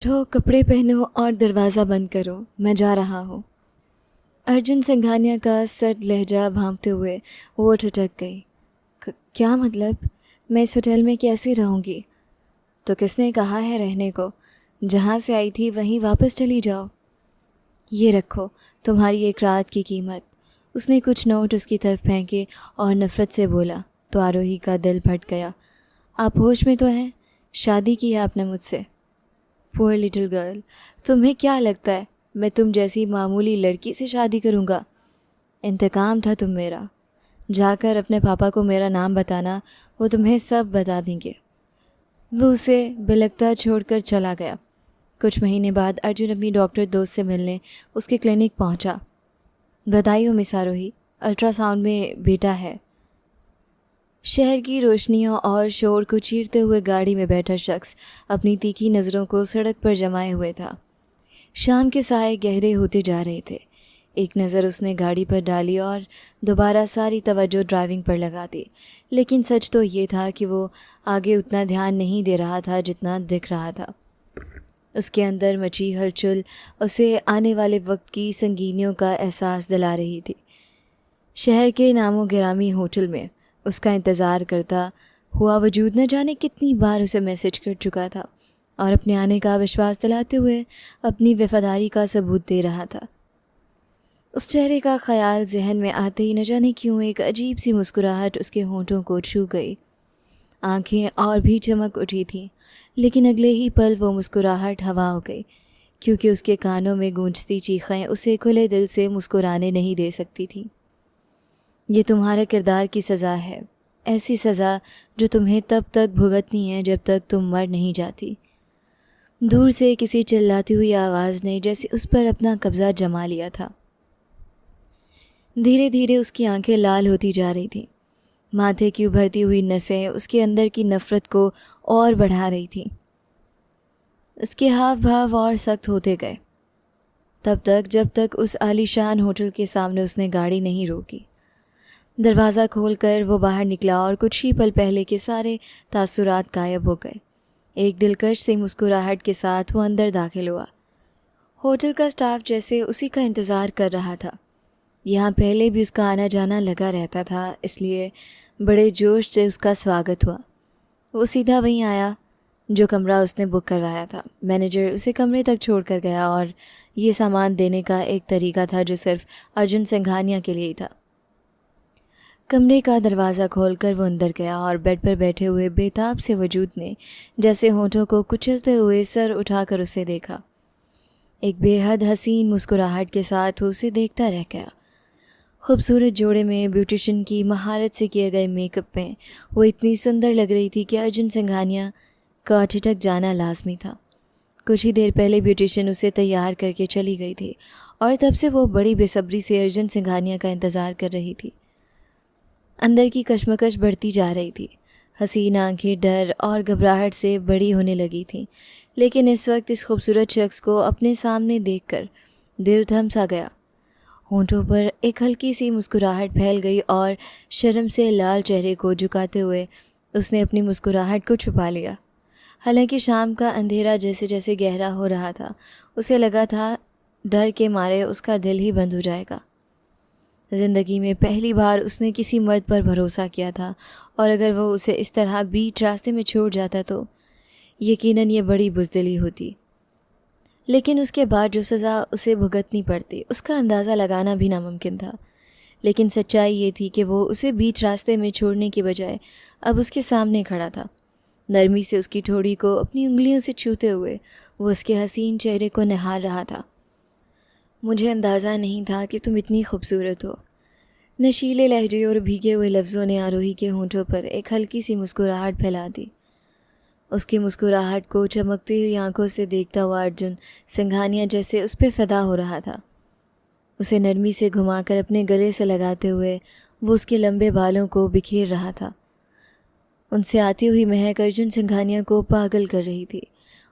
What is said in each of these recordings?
उठो, कपड़े पहनो और दरवाज़ा बंद करो, मैं जा रहा हूँ। अर्जुन सिंघानिया का सर्द लहजा भांपते हुए वो ठिठक गई। क्या मतलब? मैं इस होटल में कैसे रहूँगी? तो किसने कहा है रहने को? जहाँ से आई थी वहीं वापस चली जाओ। ये रखो, तुम्हारी एक रात की कीमत। उसने कुछ नोट उसकी तरफ फेंके और नफ़रत से बोला तो आरोही का दिल फट गया। आप होश में तो हैं? शादी की है आपने मुझसे? पुअर लिटिल गर्ल, तुम्हें क्या लगता है मैं तुम जैसी मामूली लड़की से शादी करूँगा? इंतकाम था तुम मेरा। जाकर अपने पापा को मेरा नाम बताना, वो तुम्हें सब बता देंगे। वो उसे बिलखता छोड़कर चला गया। कुछ महीने बाद अर्जुन अपनी डॉक्टर दोस्त से मिलने उसके क्लिनिक पहुंचा। बधाई हो मिस आरोही, अल्ट्रासाउंड में बेटा है। शहर की रोशनियों और शोर को चीरते हुए गाड़ी में बैठा शख्स अपनी तीखी नज़रों को सड़क पर जमाए हुए था। शाम के साए गहरे होते जा रहे थे। एक नज़र उसने गाड़ी पर डाली और दोबारा सारी तवज्जो ड्राइविंग पर लगा दी। लेकिन सच तो ये था कि वो आगे उतना ध्यान नहीं दे रहा था जितना दिख रहा था। उसके अंदर मची हलचल उसे आने वाले वक्त की संगीनियों का एहसास दिला रही थी। शहर के नामो गिरामी होटल में उसका इंतज़ार करता हुआ वजूद न जाने कितनी बार उसे मैसेज कर चुका था और अपने आने का विश्वास दिलाते हुए अपनी वफादारी का सबूत दे रहा था। उस चेहरे का ख्याल जहन में आते ही न जाने क्यों एक अजीब सी मुस्कुराहट उसके होंठों को छू गई। आंखें और भी चमक उठी थीं, लेकिन अगले ही पल वो मुस्कुराहट हवा हो गई, क्योंकि उसके कानों में गूंजती चीखें उसे खुले दिल से मुस्कुराने नहीं दे सकती थीं। ये तुम्हारे किरदार की सज़ा है, ऐसी सज़ा जो तुम्हें तब तक भुगतनी है जब तक तुम मर नहीं जाती। दूर से किसी चिल्लाती हुई आवाज़ ने जैसे उस पर अपना कब्ज़ा जमा लिया था। धीरे धीरे उसकी आंखें लाल होती जा रही थीं। माथे की उभरती हुई नसें उसके अंदर की नफ़रत को और बढ़ा रही थीं। उसके हाव भाव और सख्त होते गए, तब तक जब तक उस आलीशान होटल के सामने उसने गाड़ी नहीं रोकी। दरवाज़ा खोलकर वो बाहर निकला और कुछ ही पल पहले के सारे तासुरात गायब हो गए। एक दिलकश सी मुस्कुराहट के साथ वो अंदर दाखिल हुआ। होटल का स्टाफ जैसे उसी का इंतज़ार कर रहा था। यहाँ पहले भी उसका आना जाना लगा रहता था, इसलिए बड़े जोश से उसका स्वागत हुआ। वो सीधा वहीं आया जो कमरा उसने बुक करवाया था। मैनेजर उसे कमरे तक छोड़ कर गया और ये सामान देने का एक तरीका था जो सिर्फ अर्जुन सिंघानिया के लिए ही था। कमरे का दरवाज़ा खोलकर वो अंदर गया और बेड पर बैठे हुए बेताब से वजूद ने जैसे होठों को कुचलते हुए सर उठाकर उसे देखा। एक बेहद हसीन मुस्कुराहट के साथ वो उसे देखता रह गया। खूबसूरत जोड़े में ब्यूटिशियन की महारत से किए गए मेकअप में वो इतनी सुंदर लग रही थी कि अर्जुन सिंघानिया का ठिठक जाना लाजमी था। कुछ ही देर पहले ब्यूटिशियन उसे तैयार करके चली गई थी और तब से वो बड़ी बेसब्री से अर्जुन सिंघानिया का इंतज़ार कर रही थी। अंदर की कश्मकश बढ़ती जा रही थी। हसीन आंखें डर और घबराहट से बड़ी होने लगी थीं, लेकिन इस वक्त इस खूबसूरत शख्स को अपने सामने देखकर दिल थम सा गया। होंठों पर एक हल्की सी मुस्कुराहट फैल गई और शर्म से लाल चेहरे को झुकाते हुए उसने अपनी मुस्कुराहट को छुपा लिया। हालांकि शाम का अंधेरा जैसे जैसे गहरा हो रहा था, उसे लगा था डर के मारे उसका दिल ही बंद हो जाएगा। ज़िंदगी में पहली बार उसने किसी मर्द पर भरोसा किया था और अगर वो उसे इस तरह बीच रास्ते में छोड़ जाता तो यकीनन ये बड़ी बुज़दिली होती। लेकिन उसके बाद जो सज़ा उसे भुगतनी पड़ती उसका अंदाज़ा लगाना भी नामुमकिन था। लेकिन सच्चाई ये थी कि वो उसे बीच रास्ते में छोड़ने के बजाय अब उसके सामने खड़ा था। नरमी से उसकी ठोड़ी को अपनी उंगलियों से छूते हुए वो उसके हसीन चेहरे को निहार रहा था। मुझे अंदाज़ा नहीं था कि तुम इतनी खूबसूरत हो। नशीले लहजे और भीगे हुए लफ्ज़ों ने आरोही के होंठों पर एक हल्की सी मुस्कुराहट फैला दी। उसकी मुस्कुराहट को चमकती हुई आंखों से देखता हुआ अर्जुन सिंघानिया जैसे उस पर फ़िदा हो रहा था। उसे नरमी से घुमाकर अपने गले से लगाते हुए वो उसके लंबे बालों को बिखेर रहा था। उनसे आती हुई महक अर्जुन सिंघानिया को पागल कर रही थी।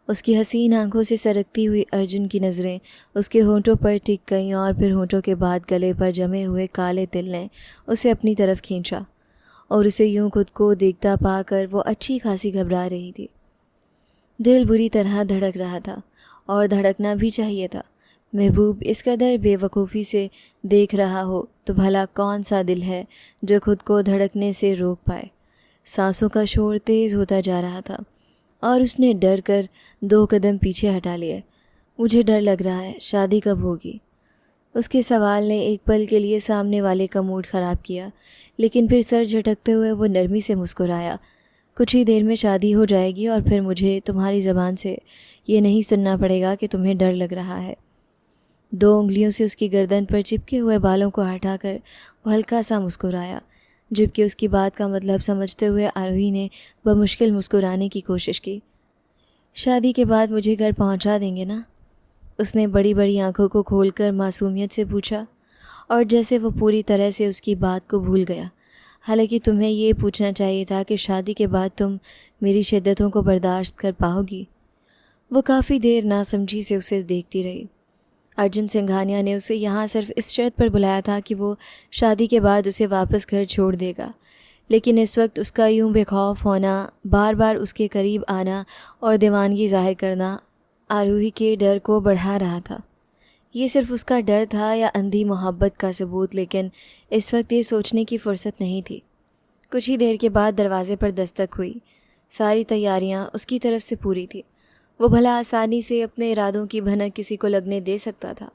उसकी हसीन आंखों से सरकती हुई अर्जुन की नज़रें उसके होंठों पर टिक गईं और फिर होंठों के बाद गले पर जमे हुए काले तिल ने उसे अपनी तरफ खींचा और उसे यूं खुद को देखता पाकर वो अच्छी खासी घबरा रही थी। दिल बुरी तरह धड़क रहा था और धड़कना भी चाहिए था। महबूब इस कदर बेवकूफ़ी से देख रहा हो तो भला कौन सा दिल है जो खुद को धड़कने से रोक पाए। सांसों का शोर तेज़ होता जा रहा था और उसने डर कर 2 कदम पीछे हटा लिए। मुझे डर लग रहा है, शादी कब होगी? उसके सवाल ने एक पल के लिए सामने वाले का मूड ख़राब किया, लेकिन फिर सर झटकते हुए वो नरमी से मुस्कुराया। कुछ ही देर में शादी हो जाएगी और फिर मुझे तुम्हारी ज़बान से ये नहीं सुनना पड़ेगा कि तुम्हें डर लग रहा है। 2 उंगलियों से उसकी गर्दन पर चिपके हुए बालों को हटाकर वो हल्का सा मुस्कुराया, जबकि उसकी बात का मतलब समझते हुए आरोही ने बमुश्किल मुस्कुराने की कोशिश की। शादी के बाद मुझे घर पहुंचा देंगे ना? उसने बड़ी बड़ी आंखों को खोलकर मासूमियत से पूछा, और जैसे वो पूरी तरह से उसकी बात को भूल गया। हालांकि तुम्हें ये पूछना चाहिए था कि शादी के बाद तुम मेरी शिद्दतों को बर्दाश्त कर पाओगी। वो काफ़ी देर नासमझी से उसे देखती रही। अर्जुन सिंघानिया ने उसे यहाँ सिर्फ इस शर्त पर बुलाया था कि वो शादी के बाद उसे वापस घर छोड़ देगा, लेकिन इस वक्त उसका यूं बेखौफ होना, बार बार उसके करीब आना और दीवानगी जाहिर करना आरोही के डर को बढ़ा रहा था। ये सिर्फ उसका डर था या अंधी मोहब्बत का सबूत, लेकिन इस वक्त ये सोचने की फुर्सत नहीं थी। कुछ ही देर के बाद दरवाजे पर दस्तक हुई। सारी तैयारियां उसकी तरफ से पूरी थी। वो भला आसानी से अपने इरादों की भनक किसी को लगने दे सकता था,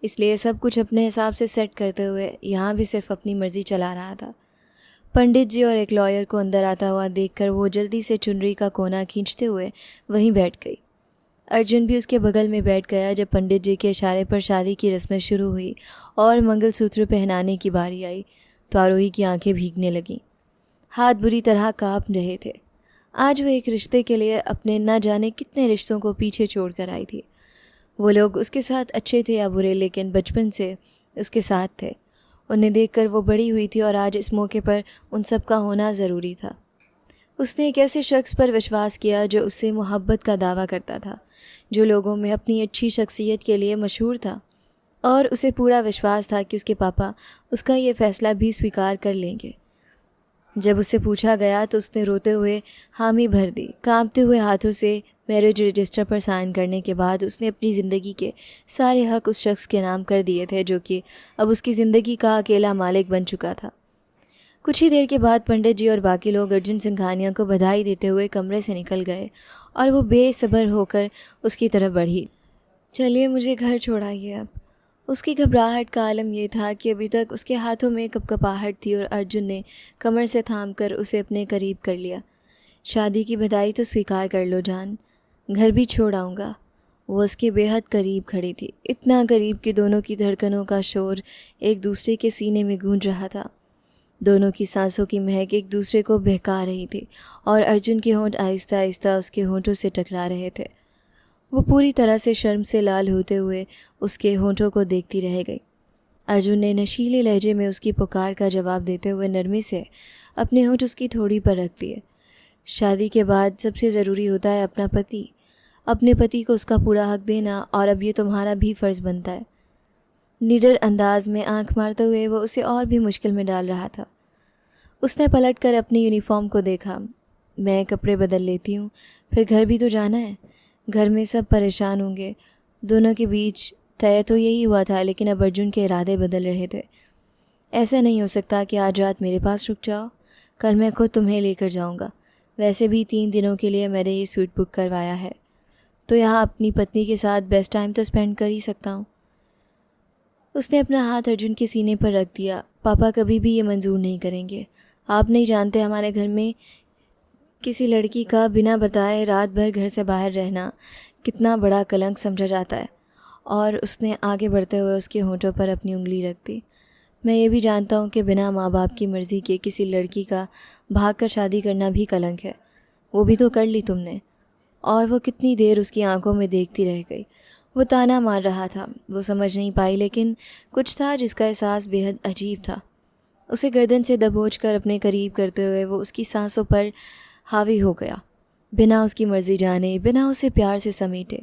इसलिए सब कुछ अपने हिसाब से सेट करते हुए यहाँ भी सिर्फ अपनी मर्जी चला रहा था। पंडित जी और एक लॉयर को अंदर आता हुआ देखकर वो जल्दी से चुनरी का कोना खींचते हुए वहीं बैठ गई। अर्जुन भी उसके बगल में बैठ गया। जब पंडित जी के इशारे पर शादी की रस्में शुरू हुई और मंगलसूत्र पहनाने की बारी आई तो आरोही की आंखें भीगने लगीं। हाथ बुरी तरह कांप रहे थे। आज वो एक रिश्ते के लिए अपने न जाने कितने रिश्तों को पीछे छोड़कर आई थी। वो लोग उसके साथ अच्छे थे या बुरे, लेकिन बचपन से उसके साथ थे। उन्हें देखकर वो बड़ी हुई थी और आज इस मौके पर उन सब का होना ज़रूरी था। उसने एक ऐसे शख्स पर विश्वास किया जो उससे मोहब्बत का दावा करता था, जो लोगों में अपनी अच्छी शख्सियत के लिए मशहूर था, और उसे पूरा विश्वास था कि उसके पापा उसका ये फ़ैसला भी स्वीकार कर लेंगे। जब उससे पूछा गया तो उसने रोते हुए हामी भर दी। कांपते हुए हाथों से मैरिज रजिस्टर पर साइन करने के बाद उसने अपनी ज़िंदगी के सारे हक उस शख्स के नाम कर दिए थे, जो कि अब उसकी ज़िंदगी का अकेला मालिक बन चुका था। कुछ ही देर के बाद पंडित जी और बाकी लोग अर्जुन सिंघानिया को बधाई देते हुए कमरे से निकल गए और वो बेसब्र होकर उसकी तरफ बढ़ी। चलिए मुझे घर छोड़ाइए अब। उसकी घबराहट का आलम यह था कि अभी तक उसके हाथों में कपकपाहट थी और अर्जुन ने कमर से थामकर उसे अपने करीब कर लिया। शादी की बधाई तो स्वीकार कर लो जान, घर भी छोड़ आऊँगा। वो उसके बेहद करीब खड़ी थी, इतना करीब कि दोनों की धड़कनों का शोर एक दूसरे के सीने में गूंज रहा था। दोनों की सांसों की महक एक दूसरे को बहका रही थी और अर्जुन के होंठ आहिस्ता आहिस्ता उसके होंठों से टकरा रहे थे। वो पूरी तरह से शर्म से लाल होते हुए उसके होंठों को देखती रह गई। अर्जुन ने नशीले लहजे में उसकी पुकार का जवाब देते हुए नरमी से अपने होंठ उसकी ठोड़ी पर रख दिए। शादी के बाद सबसे ज़रूरी होता है अपना पति, अपने पति को उसका पूरा हक देना, और अब ये तुम्हारा भी फ़र्ज़ बनता है। निडर अंदाज में आंख मारते हुए वो उसे और भी मुश्किल में डाल रहा था। उसने पलटकर अपनी यूनिफॉर्म को देखा। मैं कपड़े बदल लेती हूँ, फिर घर भी तो जाना है। घर में सब परेशान होंगे। दोनों के बीच तय तो यही हुआ था, लेकिन अब अर्जुन के इरादे बदल रहे थे। ऐसा नहीं हो सकता कि आज रात मेरे पास रुक जाओ, कल मैं खुद तुम्हें लेकर जाऊँगा। वैसे भी 3 दिनों के लिए मैंने ये सूट बुक करवाया है, तो यहाँ अपनी पत्नी के साथ बेस्ट टाइम तो स्पेंड कर ही सकता हूँ। उसने अपना हाथ अर्जुन के सीने पर रख दिया। पापा कभी भी ये मंजूर नहीं करेंगे। आप नहीं जानते हमारे घर में किसी लड़की का बिना बताए रात भर घर से बाहर रहना कितना बड़ा कलंक समझा जाता है। और उसने आगे बढ़ते हुए उसके होंठों पर अपनी उंगली रख दी। मैं ये भी जानता हूँ कि बिना माँ बाप की मर्ज़ी के किसी लड़की का भागकर शादी करना भी कलंक है। वो भी तो कर ली तुमने। और वो कितनी देर उसकी आंखों में देखती रह गई। वो ताना मार रहा था, वो समझ नहीं पाई, लेकिन कुछ था जिसका एहसास बेहद अजीब था। उसे गर्दन से दबोच कर अपने करीब करते हुए वो उसकी सांसों पर हावी हो गया, बिना उसकी मर्ज़ी जाने, बिना उसे प्यार से समेटे।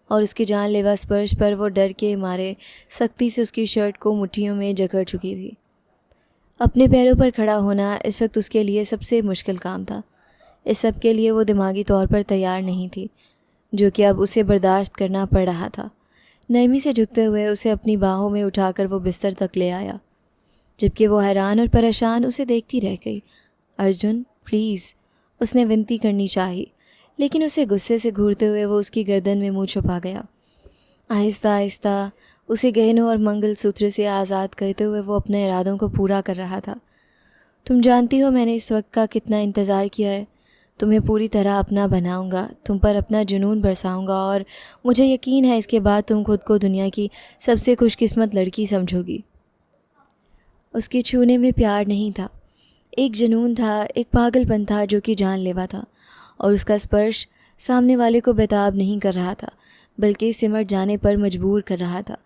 और उसके जानलेवा स्पर्श पर वो डर के मारे सख्ती से उसकी शर्ट को मुट्ठियों में जकड़ चुकी थी। अपने पैरों पर खड़ा होना इस वक्त उसके लिए सबसे मुश्किल काम था। इस सब के लिए वो दिमागी तौर पर तैयार नहीं थी, जो कि अब उसे बर्दाश्त करना पड़ रहा था। नरमी से झुकते हुए उसे अपनी बाहों में उठाकर वो बिस्तर तक ले आया, जबकि वो हैरान और परेशान उसे देखती रह गई। अर्जुन प्लीज़, उसने विनती करनी चाही, लेकिन उसे गुस्से से घूरते हुए वो उसकी गर्दन में मुंह छुपा गया। आहिस्ता आहिस्ता उसे गहनों और मंगलसूत्र से आज़ाद करते हुए वो अपने इरादों को पूरा कर रहा था। तुम जानती हो मैंने इस वक्त का कितना इंतज़ार किया है। तुम्हें पूरी तरह अपना बनाऊंगा, तुम पर अपना जुनून बरसाऊंगा और मुझे यकीन है इसके बाद तुम खुद को दुनिया की सबसे खुशकिस्मत लड़की समझोगी। उसके छूने में प्यार नहीं था, एक जुनून था, एक पागलपन था जो कि जानलेवा था, और उसका स्पर्श सामने वाले को बेताब नहीं कर रहा था, बल्कि सिमट जाने पर मजबूर कर रहा था।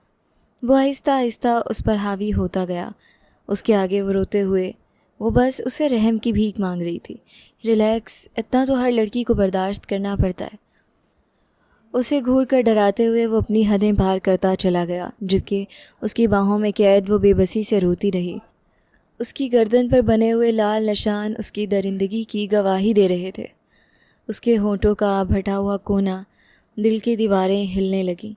वो आहिस्ता आहिस्ता उस पर हावी होता गया। उसके आगे वो रोते हुए वो बस उसे रहम की भीख मांग रही थी। रिलैक्स, इतना तो हर लड़की को बर्दाश्त करना पड़ता है। उसे घूर कर डराते हुए वो अपनी हदें पार करता चला गया, जबकि उसकी बाहों में कैद वो बेबसी से रोती रही। उसकी गर्दन पर बने हुए लाल निशान उसकी दरिंदगी की गवाही दे रहे थे। उसके होंठों का भटा हुआ कोना, दिल की दीवारें हिलने लगीं।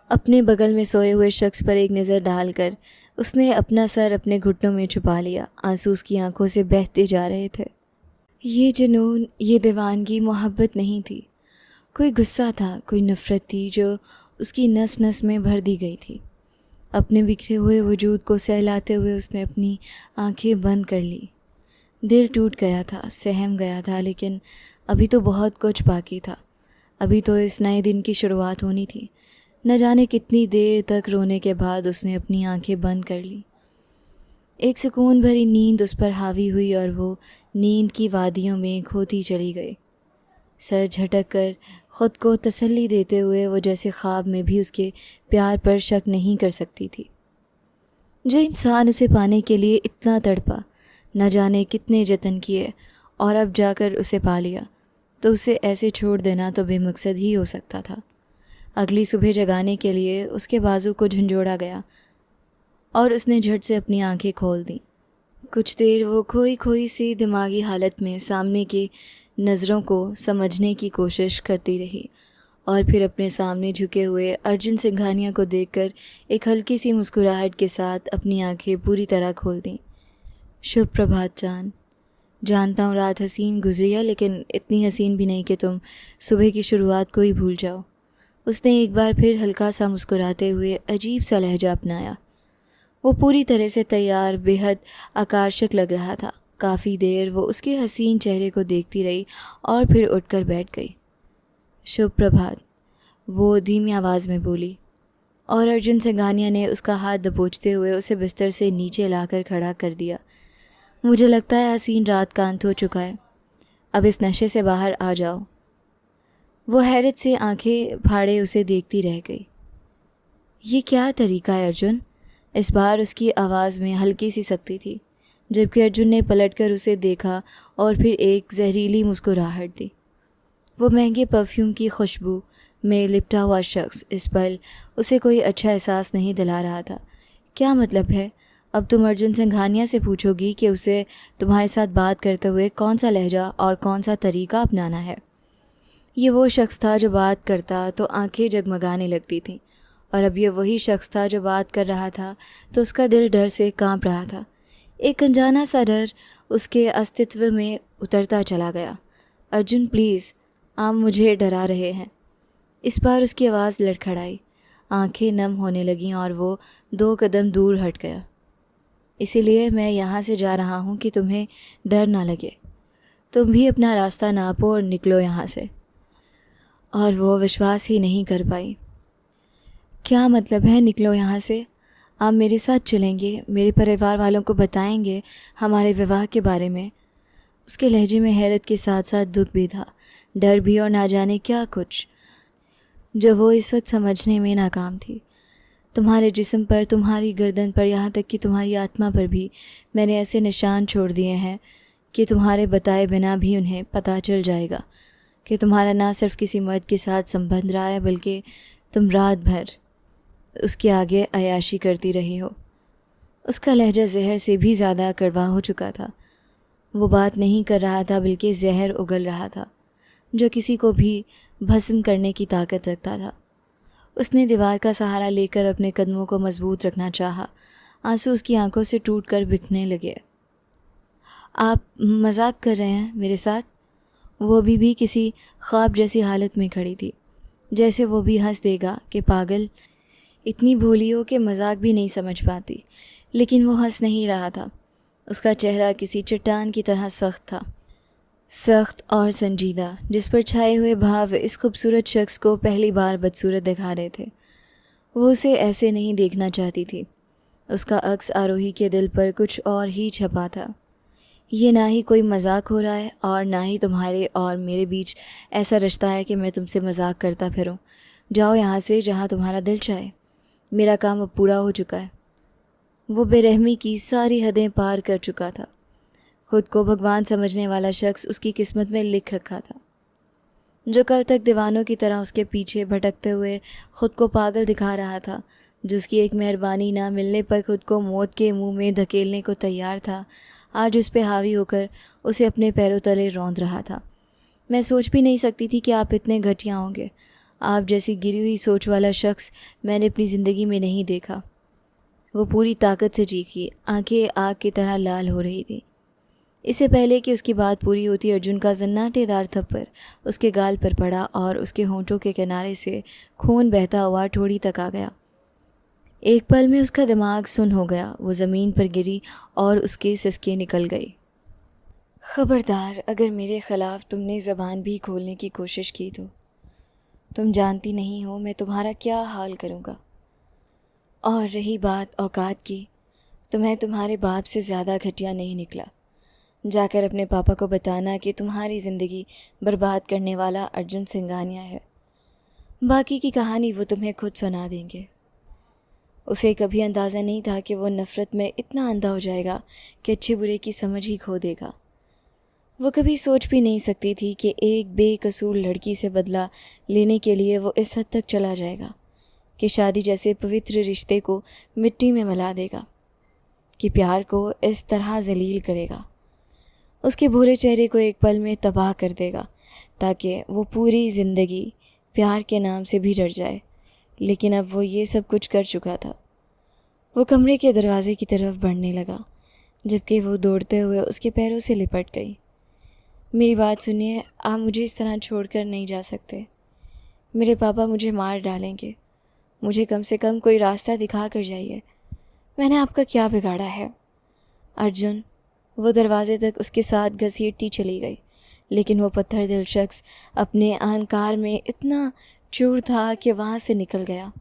अपने बगल में सोए हुए शख्स पर एक नज़र डालकर उसने अपना सर अपने घुटनों में छुपा लिया। आंसू उसकी आंखों से बहते जा रहे थे। ये जुनून, ये दीवानगी मोहब्बत नहीं थी, कोई गुस्सा था, कोई नफ़रत थी जो उसकी नस नस में भर दी गई थी। अपने बिखरे हुए वजूद को सहलाते हुए उसने अपनी आंखें बंद कर ली। दिल टूट गया था, सहम गया था, लेकिन अभी तो बहुत कुछ बाकी था। अभी तो इस नए दिन की शुरुआत होनी थी। न जाने कितनी देर तक रोने के बाद उसने अपनी आंखें बंद कर ली। एक सुकून भरी नींद उस पर हावी हुई और वो नींद की वादियों में खोती चली गई। सर झटक कर ख़ुद को तसल्ली देते हुए वो जैसे ख्वाब में भी उसके प्यार पर शक नहीं कर सकती थी। जो इंसान उसे पाने के लिए इतना तड़पा, न जाने कितने जतन किए, और अब जाकर उसे पा लिया, तो उसे ऐसे छोड़ देना तो बेमकसद ही हो सकता था। अगली सुबह जगाने के लिए उसके बाजू को झंझोड़ा गया और उसने झट से अपनी आंखें खोल दी। कुछ देर वो खोई खोई सी दिमागी हालत में सामने की नज़रों को समझने की कोशिश करती रही, और फिर अपने सामने झुके हुए अर्जुन सिंघानिया को देखकर एक हल्की सी मुस्कुराहट के साथ अपनी आंखें पूरी तरह खोल दी। शुभ प्रभात जान। जानता हूँ रात हसीन गुजरी है, लेकिन इतनी हसीन भी नहीं कि तुम सुबह की शुरुआत को ही भूल जाओ। उसने एक बार फिर हल्का सा मुस्कुराते हुए अजीब सा लहजा अपनाया। वो पूरी तरह से तैयार, बेहद आकर्षक लग रहा था। काफ़ी देर वो उसके हसीन चेहरे को देखती रही और फिर उठकर बैठ गई। शुभ प्रभात, वो धीमी आवाज़ में बोली, और अर्जुन सिंघानिया ने उसका हाथ दबोचते हुए उसे बिस्तर से नीचे लाकर खड़ा कर दिया। मुझे लगता है हसीन रात का अंत हो चुका है, अब इस नशे से बाहर आ जाओ। वो हैरत से आंखें फाड़े उसे देखती रह गई। ये क्या तरीका है अर्जुन? इस बार उसकी आवाज़ में हल्की सी सख्ती थी, जबकि अर्जुन ने पलटकर उसे देखा और फिर एक जहरीली मुस्कुराहट दी। वो महंगे परफ्यूम की खुशबू में लिपटा हुआ शख्स इस पल उसे कोई अच्छा एहसास नहीं दिला रहा था। क्या मतलब है? अब तुम अर्जुन सिंघानिया से पूछोगी कि उसे तुम्हारे साथ बात करते हुए कौन सा लहजा और कौन सा तरीका अपनाना है। ये वो शख्स था जो बात करता तो आंखें जगमगाने लगती थीं, और अब ये वही शख्स था जो बात कर रहा था तो उसका दिल डर से कांप रहा था। एक अनजाना सा डर उसके अस्तित्व में उतरता चला गया। अर्जुन प्लीज़, आप मुझे डरा रहे हैं। इस बार उसकी आवाज़ लड़खड़ाई, आंखें नम होने लगीं और वो 2 कदम दूर हट गया। इसीलिए मैं यहाँ से जा रहा हूँ कि तुम्हें डर ना लगे। तुम भी अपना रास्ता नापो और निकलो यहाँ से। और वो विश्वास ही नहीं कर पाई। क्या मतलब है निकलो यहाँ से? आप मेरे साथ चलेंगे, मेरे परिवार वालों को बताएंगे हमारे विवाह के बारे में? उसके लहजे में हैरत के साथ साथ दुख भी था, डर भी, और ना जाने क्या कुछ जो वो इस वक्त समझने में नाकाम थी। तुम्हारे जिस्म पर, तुम्हारी गर्दन पर, यहाँ तक कि तुम्हारी आत्मा पर भी मैंने ऐसे निशान छोड़ दिए हैं कि तुम्हारे बताए बिना भी उन्हें पता चल जाएगा कि तुम्हारा ना सिर्फ किसी मर्द के साथ संबंध रहा है, बल्कि तुम रात भर उसके आगे अयाशी करती रही हो। उसका लहजा जहर से भी ज़्यादा कड़वा हो चुका था। वो बात नहीं कर रहा था बल्कि जहर उगल रहा था जो किसी को भी भस्म करने की ताकत रखता था। उसने दीवार का सहारा लेकर अपने कदमों को मजबूत रखना चाहा। आंसू उसकी आंखों से टूटकर बिखरने लगे। आप मजाक कर रहे हैं मेरे साथ? वो अभी भी किसी ख्वाब जैसी हालत में खड़ी थी, जैसे वो भी हंस देगा कि पागल इतनी भोली हो कि मजाक भी नहीं समझ पाती। लेकिन वो हंस नहीं रहा था। उसका चेहरा किसी चट्टान की तरह सख्त था, सख्त और संजीदा, जिस पर छाए हुए भाव इस खूबसूरत शख्स को पहली बार बदसूरत दिखा रहे थे। वो उसे ऐसे नहीं देखना चाहती थी। उसका अक्स आरोही के दिल पर कुछ और ही छपा था। ये ना ही कोई मजाक हो रहा है और ना ही तुम्हारे और मेरे बीच ऐसा रिश्ता है कि मैं तुमसे मजाक करता फिरूं। जाओ यहाँ से जहाँ तुम्हारा दिल चाहे। मेरा काम अब पूरा हो चुका है। वो बेरहमी की सारी हदें पार कर चुका था। खुद को भगवान समझने वाला शख्स उसकी किस्मत में लिख रखा था, जो कल तक दीवानों की तरह उसके पीछे भटकते हुए खुद को पागल दिखा रहा था, जो उसकी एक मेहरबानी ना मिलने पर खुद को मौत के मुंह में धकेलने को तैयार था, आज उस पर हावी होकर उसे अपने पैरों तले रौंद रहा था। मैं सोच भी नहीं सकती थी कि आप इतने घटिया होंगे। आप जैसी गिरी हुई सोच वाला शख्स मैंने अपनी ज़िंदगी में नहीं देखा। वो पूरी ताकत से चीखी, आंखें आग की तरह लाल हो रही थी। इससे पहले कि उसकी बात पूरी होती, अर्जुन का जन्नाटेदार थप्पड़ उसके गाल पर पड़ा और उसके होंठों के किनारे से खून बहता हुआ ठोड़ी तक आ गया। एक पल में उसका दिमाग सुन्न हो गया। वो ज़मीन पर गिरी और उसके सिसके निकल गई। ख़बरदार, अगर मेरे ख़िलाफ़ तुमने ज़बान भी खोलने की कोशिश की तो तुम जानती नहीं हो मैं तुम्हारा क्या हाल करूँगा। और रही बात औकात की, तो मैं तुम्हारे बाप से ज़्यादा घटिया नहीं निकला। जाकर अपने पापा को बताना कि तुम्हारी ज़िंदगी बर्बाद करने वाला अर्जुन सिंघानिया है। बाकी की कहानी वो तुम्हें खुद सुना देंगे। उसे कभी अंदाज़ा नहीं था कि वो नफ़रत में इतना अंधा हो जाएगा कि अच्छे बुरे की समझ ही खो देगा। वो कभी सोच भी नहीं सकती थी कि एक बेकसूर लड़की से बदला लेने के लिए वो इस हद तक चला जाएगा कि शादी जैसे पवित्र रिश्ते को मिट्टी में मिला देगा, कि प्यार को इस तरह जलील करेगा, उसके भोले चेहरे को एक पल में तबाह कर देगा, ताकि वो पूरी ज़िंदगी प्यार के नाम से भी डर जाए। लेकिन अब वो ये सब कुछ कर चुका था। वो कमरे के दरवाजे की तरफ बढ़ने लगा, जबकि वो दौड़ते हुए उसके पैरों से लिपट गई। मेरी बात सुनिए, आप मुझे इस तरह छोड़कर नहीं जा सकते। मेरे पापा मुझे मार डालेंगे। मुझे कम से कम कोई रास्ता दिखा कर जाइए। मैंने आपका क्या बिगाड़ा है? अर्जुन, वो दरवाजे तक उसके साथ घसीटती चली गई, लेकिन वो पत्थर दिल शख्स अपने अहंकार में इतना चूर था कि वहाँ से निकल गया,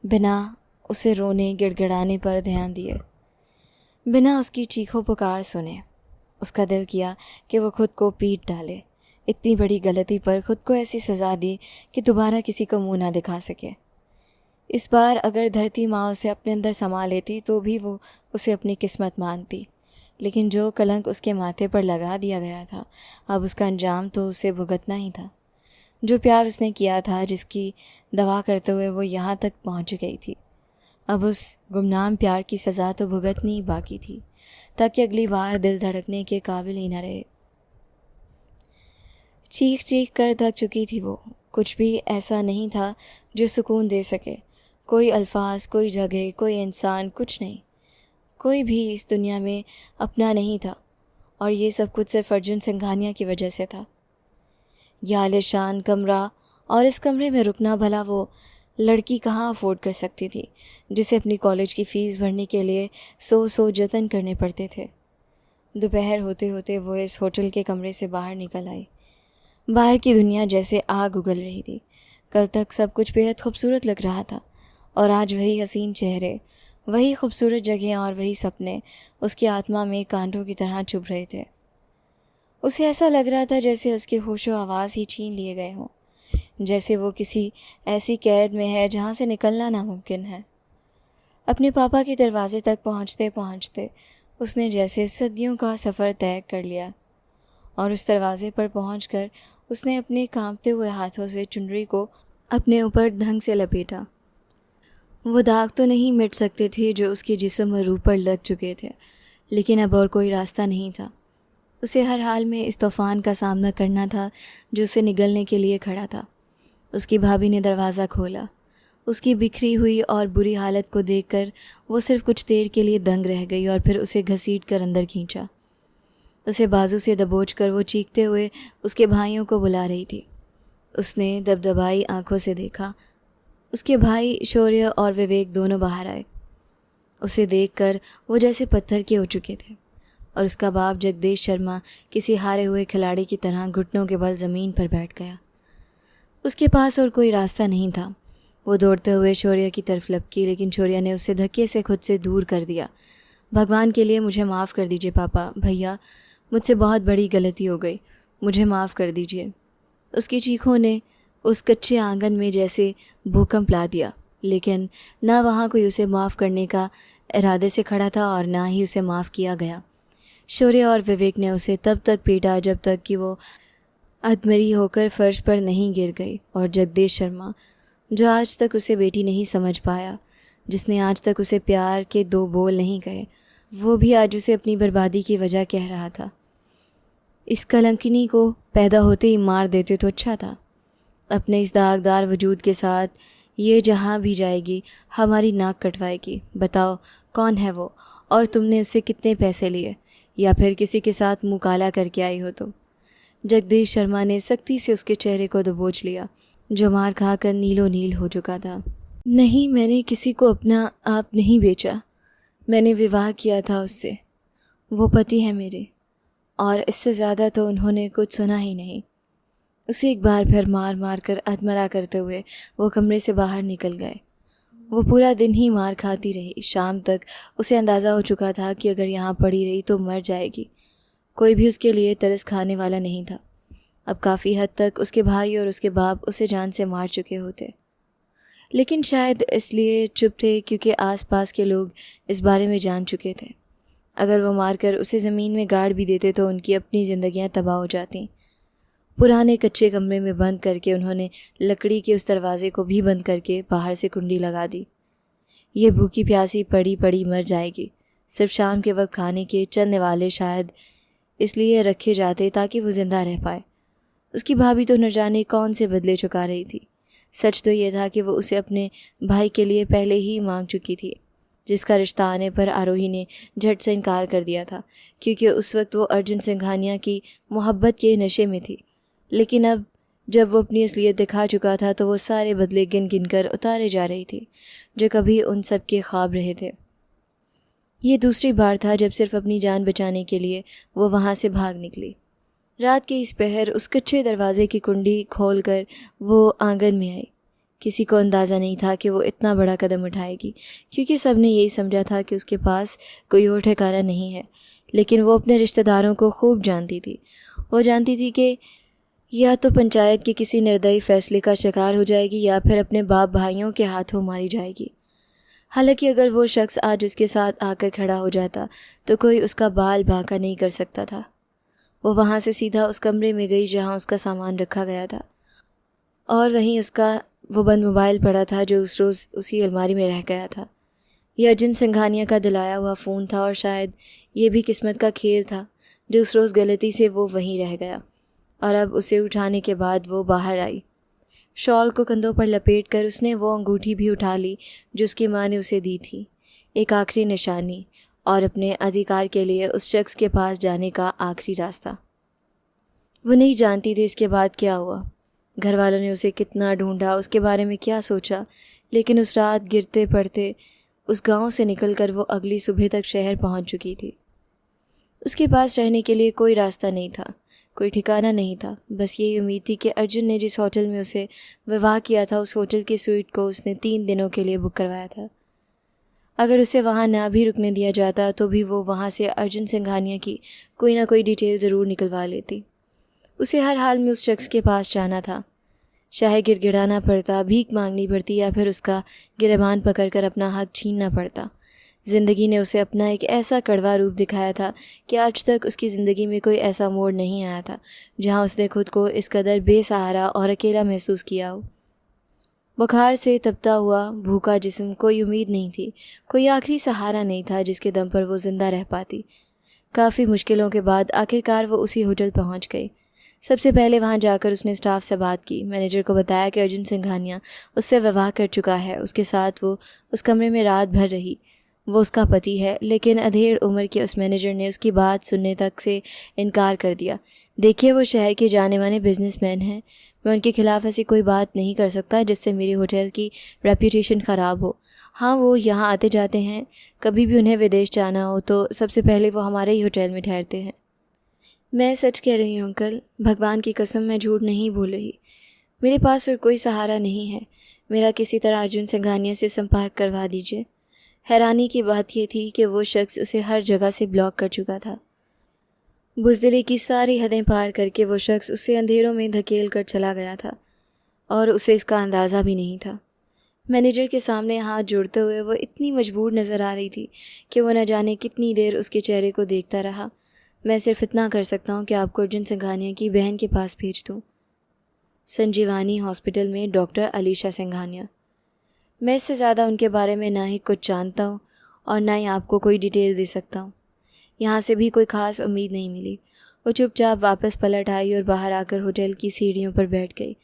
बिना उसे रोने गिड़गिड़ाने पर ध्यान दिए, बिना उसकी चीखों पुकार सुने। उसका दिल किया कि वो खुद को पीट डाले। इतनी बड़ी गलती पर खुद को ऐसी सज़ा दी कि दोबारा किसी को मुंह ना दिखा सके। इस बार अगर धरती माँ उसे अपने अंदर समा लेती तो भी वो उसे अपनी किस्मत मानती, लेकिन जो कलंक उसके माथे पर लगा दिया गया था, अब उसका अंजाम तो उसे भुगतना ही था। जो प्यार उसने किया था, जिसकी दवा करते हुए वो यहाँ तक पहुँच गई थी, अब उस गुमनाम प्यार की सज़ा तो भुगतनी ही बाकी थी, ताकि अगली बार दिल धड़कने के काबिल ही न रहे। चीख चीख कर थक चुकी थी वो। कुछ भी ऐसा नहीं था जो सुकून दे सके। कोई अल्फाज, कोई जगह, कोई इंसान, कुछ नहीं। कोई भी इस दुनिया में अपना नहीं था, और ये सब कुछ सिर्फ अर्जुन सिंघानिया की वजह से था। यह आलीशान कमरा, और इस कमरे में रुकना भला वो लड़की कहाँ अफोर्ड कर सकती थी, जिसे अपनी कॉलेज की फ़ीस भरने के लिए सौ जतन करने पड़ते थे। दोपहर होते होते वो इस होटल के कमरे से बाहर निकल आई। बाहर की दुनिया जैसे आग उगल रही थी। कल तक सब कुछ बेहद खूबसूरत लग रहा था, और आज वही हसीन चेहरे, वही खूबसूरत जगह और वही सपने उसकी आत्मा में कांटों की तरह चुभ रहे थे। उसे ऐसा लग रहा था जैसे उसके होशो आवाज़ ही छीन लिए गए हों, जैसे वो किसी ऐसी कैद में है जहाँ से निकलना नामुमकिन है। अपने पापा के दरवाजे तक पहुँचते पहुँचते उसने जैसे सदियों का सफ़र तय कर लिया, और उस दरवाजे पर पहुंचकर उसने अपने कांपते हुए हाथों से चुनरी को अपने ऊपर ढंग से लपेटा। वो दाग तो नहीं मिट सकते थे जो उसके जिस्म और रूह पर लग चुके थे, लेकिन अब और कोई रास्ता नहीं था। उसे हर हाल में इस तूफ़ान का सामना करना था जो उसे निगलने के लिए खड़ा था। उसकी भाभी ने दरवाज़ा खोला। उसकी बिखरी हुई और बुरी हालत को देखकर वो सिर्फ कुछ देर के लिए दंग रह गई और फिर उसे घसीटकर अंदर खींचा। उसे बाजू से दबोचकर वो चीखते हुए उसके भाइयों को बुला रही थी। उसने दबदबाई आंखों से देखा। उसके भाई शौर्य और विवेक दोनों बाहर आए। उसे देखकर वो जैसे पत्थर के हो चुके थे और उसका बाप जगदीश शर्मा किसी हारे हुए खिलाड़ी की तरह घुटनों के बल ज़मीन पर बैठ गया। उसके पास और कोई रास्ता नहीं था। वो दौड़ते हुए शौर्य की तरफ लपकी, लेकिन शौर्य ने उसे धक्के से खुद से दूर कर दिया। भगवान के लिए मुझे माफ़ कर दीजिए पापा, भैया, मुझसे बहुत बड़ी गलती हो गई, मुझे माफ़ कर दीजिए। उसकी चीखों ने उस कच्चे आंगन में जैसे भूकंप ला दिया, लेकिन ना वहाँ कोई उसे माफ़ करने का इरादे से खड़ा था और ना ही उसे माफ़ किया गया। शौर्य और विवेक ने उसे तब तक पीटा जब तक कि वो अधमरी होकर फर्श पर नहीं गिर गई। और जगदीश शर्मा, जो आज तक उसे बेटी नहीं समझ पाया, जिसने आज तक उसे प्यार के दो बोल नहीं कहे, वो भी आज उसे अपनी बर्बादी की वजह कह रहा था। इस कलंकिनी को पैदा होते ही मार देते तो अच्छा था। अपने इस दागदार वजूद के साथ ये जहाँ भी जाएगी हमारी नाक कटवाएगी। बताओ कौन है वो, और तुमने उससे कितने पैसे लिए, या फिर किसी के साथ मुँह काला करके आई हो तुम? जगदीश शर्मा ने सख्ती से उसके चेहरे को दबोच लिया, जो मार खाकर नीलो नील हो चुका था। नहीं, मैंने किसी को अपना आप नहीं बेचा। मैंने विवाह किया था उससे। वो पति है मेरे, और इससे ज़्यादा तो उन्होंने कुछ सुना ही नहीं। उसे एक बार फिर मार मार कर अधमरा करते हुए वो कमरे से बाहर निकल गए। वो पूरा दिन ही मार खाती रही। शाम तक उसे अंदाज़ा हो चुका था कि अगर यहाँ पड़ी रही तो मर जाएगी। कोई भी उसके लिए तरस खाने वाला नहीं था। अब काफ़ी हद तक उसके भाई और उसके बाप उसे जान से मार चुके होते, लेकिन शायद इसलिए चुप थे क्योंकि आसपास के लोग इस बारे में जान चुके थे। अगर वो मारकर उसे ज़मीन में गाड़ भी देते तो उनकी अपनी ज़िंदगियां तबाह हो जाती। पुराने कच्चे कमरे में बंद करके उन्होंने लकड़ी के उस दरवाजे को भी बंद करके बाहर से कुंडी लगा दी। ये भूखी प्यासी पड़ी पड़ी मर जाएगी। सिर्फ शाम के वक्त खाने के चंद निवाले शायद इसलिए रखे जाते ताकि वो ज़िंदा रह पाए। उसकी भाभी तो न जाने कौन से बदले चुका रही थी। सच तो ये था कि वो उसे अपने भाई के लिए पहले ही मांग चुकी थी, जिसका रिश्ता आने पर आरोही ने झट से इनकार कर दिया था, क्योंकि उस वक्त वो अर्जुन सिंघानिया की मोहब्बत के नशे में थी। लेकिन अब जब वो अपनी असलियत दिखा चुका था तो वो सारे बदले गिन गिन कर उतारे जा रही थी जो कभी उन सब के ख्वाब रहे थे। ये दूसरी बार था जब सिर्फ अपनी जान बचाने के लिए वो वहाँ से भाग निकली। रात के इस पहर उस कच्चे दरवाजे की कुंडी खोलकर वो आंगन में आई। किसी को अंदाज़ा नहीं था कि वो इतना बड़ा कदम उठाएगी, क्योंकि सब ने यही समझा था कि उसके पास कोई और ठिकाना नहीं है। लेकिन वो अपने रिश्तेदारों को खूब जानती थी। वो जानती थी कि या तो पंचायत के किसी निर्दयी फैसले का शिकार हो जाएगी या फिर अपने बाप भाइयों के हाथों मारी जाएगी। हालांकि अगर वो शख्स आज उसके साथ आकर खड़ा हो जाता तो कोई उसका बाल बांका नहीं कर सकता था। वो वहाँ से सीधा उस कमरे में गई जहाँ उसका सामान रखा गया था, और वहीं उसका वो बंद मोबाइल पड़ा था जो उस रोज़ उसी अलमारी में रह गया था। यह अर्जुन सिंघानिया का दिलाया हुआ फ़ोन था, और शायद ये भी किस्मत का खेल था जो उस रोज़ गलती से वो वहीं रह गया। और अब उसे उठाने के बाद वो बाहर आई। शॉल को कंधों पर लपेट कर उसने वो अंगूठी भी उठा ली जो उसकी माँ ने उसे दी थी, एक आखिरी निशानी और अपने अधिकार के लिए उस शख्स के पास जाने का आखिरी रास्ता। वो नहीं जानती थी इसके बाद क्या हुआ। घर वालों ने उसे कितना ढूंढा, उसके बारे में क्या सोचा, लेकिन उस रात गिरते पड़ते उस गांव से निकलकर वो अगली सुबह तक शहर पहुंच चुकी थी। उसके पास रहने के लिए कोई रास्ता नहीं था, कोई ठिकाना नहीं था। बस यही उम्मीद थी कि अर्जुन ने जिस होटल में उसे विवाह किया था उस होटल की स्वीट को उसने 3 दिनों के लिए बुक करवाया था। अगर उसे वहाँ ना भी रुकने दिया जाता तो भी वो वहाँ से अर्जुन सिंघानिया की कोई ना कोई डिटेल ज़रूर निकलवा लेती। उसे हर हाल में उस शख्स के पास जाना था, चाहे गिड़गिड़ाना पड़ता, भीख मांगनी पड़ती या फिर उसका गिरबान पकड़कर अपना हक छीनना पड़ता। ज़िंदगी ने उसे अपना एक ऐसा कड़वा रूप दिखाया था कि आज तक उसकी ज़िंदगी में कोई ऐसा मोड़ नहीं आया था जहाँ उसने खुद को इस कदर बेसहारा और अकेला महसूस किया हो। बुखार से तपता हुआ भूखा जिस्म, कोई उम्मीद नहीं थी, कोई आखिरी सहारा नहीं था जिसके दम पर वो ज़िंदा रह पाती। काफ़ी मुश्किलों के बाद आखिरकार वो उसी होटल पहुंच गई। सबसे पहले वहां जाकर उसने स्टाफ से बात की। मैनेजर को बताया कि अर्जुन सिंघानिया उससे विवाह कर चुका है। उसके साथ वो उस कमरे में रात भर रही। वो उसका पति है, लेकिन अधेड़ उम्र के उस मैनेजर ने उसकी बात सुनने तक से इनकार कर दिया। देखिए, वो शहर के जाने माने बिजनेसमैन हैं। मैं उनके खिलाफ़ ऐसी कोई बात नहीं कर सकता जिससे मेरे होटल की रेप्यूटेशन ख़राब हो। हाँ, वो यहाँ आते जाते हैं। कभी भी उन्हें विदेश जाना हो तो सबसे पहले वो हमारे ही होटल में ठहरते हैं। मैं सच कह रही हूँ अंकल, भगवान की कसम, मैं झूठ नहीं बोल रही। मेरे पास और कोई सहारा नहीं है। मेरा किसी तरह अर्जुन सिंघानिया से संपर्क करवा दीजिए। हैरानी की बात यह थी कि वो शख्स उसे हर जगह से ब्लॉक कर चुका था। बुज़दिली की सारी हदें पार करके वो शख्स उसे अंधेरों में धकेल कर चला गया था और उसे इसका अंदाज़ा भी नहीं था। मैनेजर के सामने हाथ जोड़ते हुए वो इतनी मजबूर नज़र आ रही थी कि वो न जाने कितनी देर उसके चेहरे को देखता रहा। मैं सिर्फ इतना कर सकता हूँ कि आपको अर्जुन सिंघानिया की बहन के पास भेज दूँ, संजीवानी हॉस्पिटल में डॉक्टर अलीशा सिंघानिया। मैं इससे ज़्यादा उनके बारे में ना ही कुछ जानता हूँ और ना ही आपको कोई डिटेल दे सकता हूँ। यहाँ से भी कोई ख़ास उम्मीद नहीं मिली। वो चुपचाप वापस पलट आई और बाहर आकर होटल की सीढ़ियों पर बैठ गई।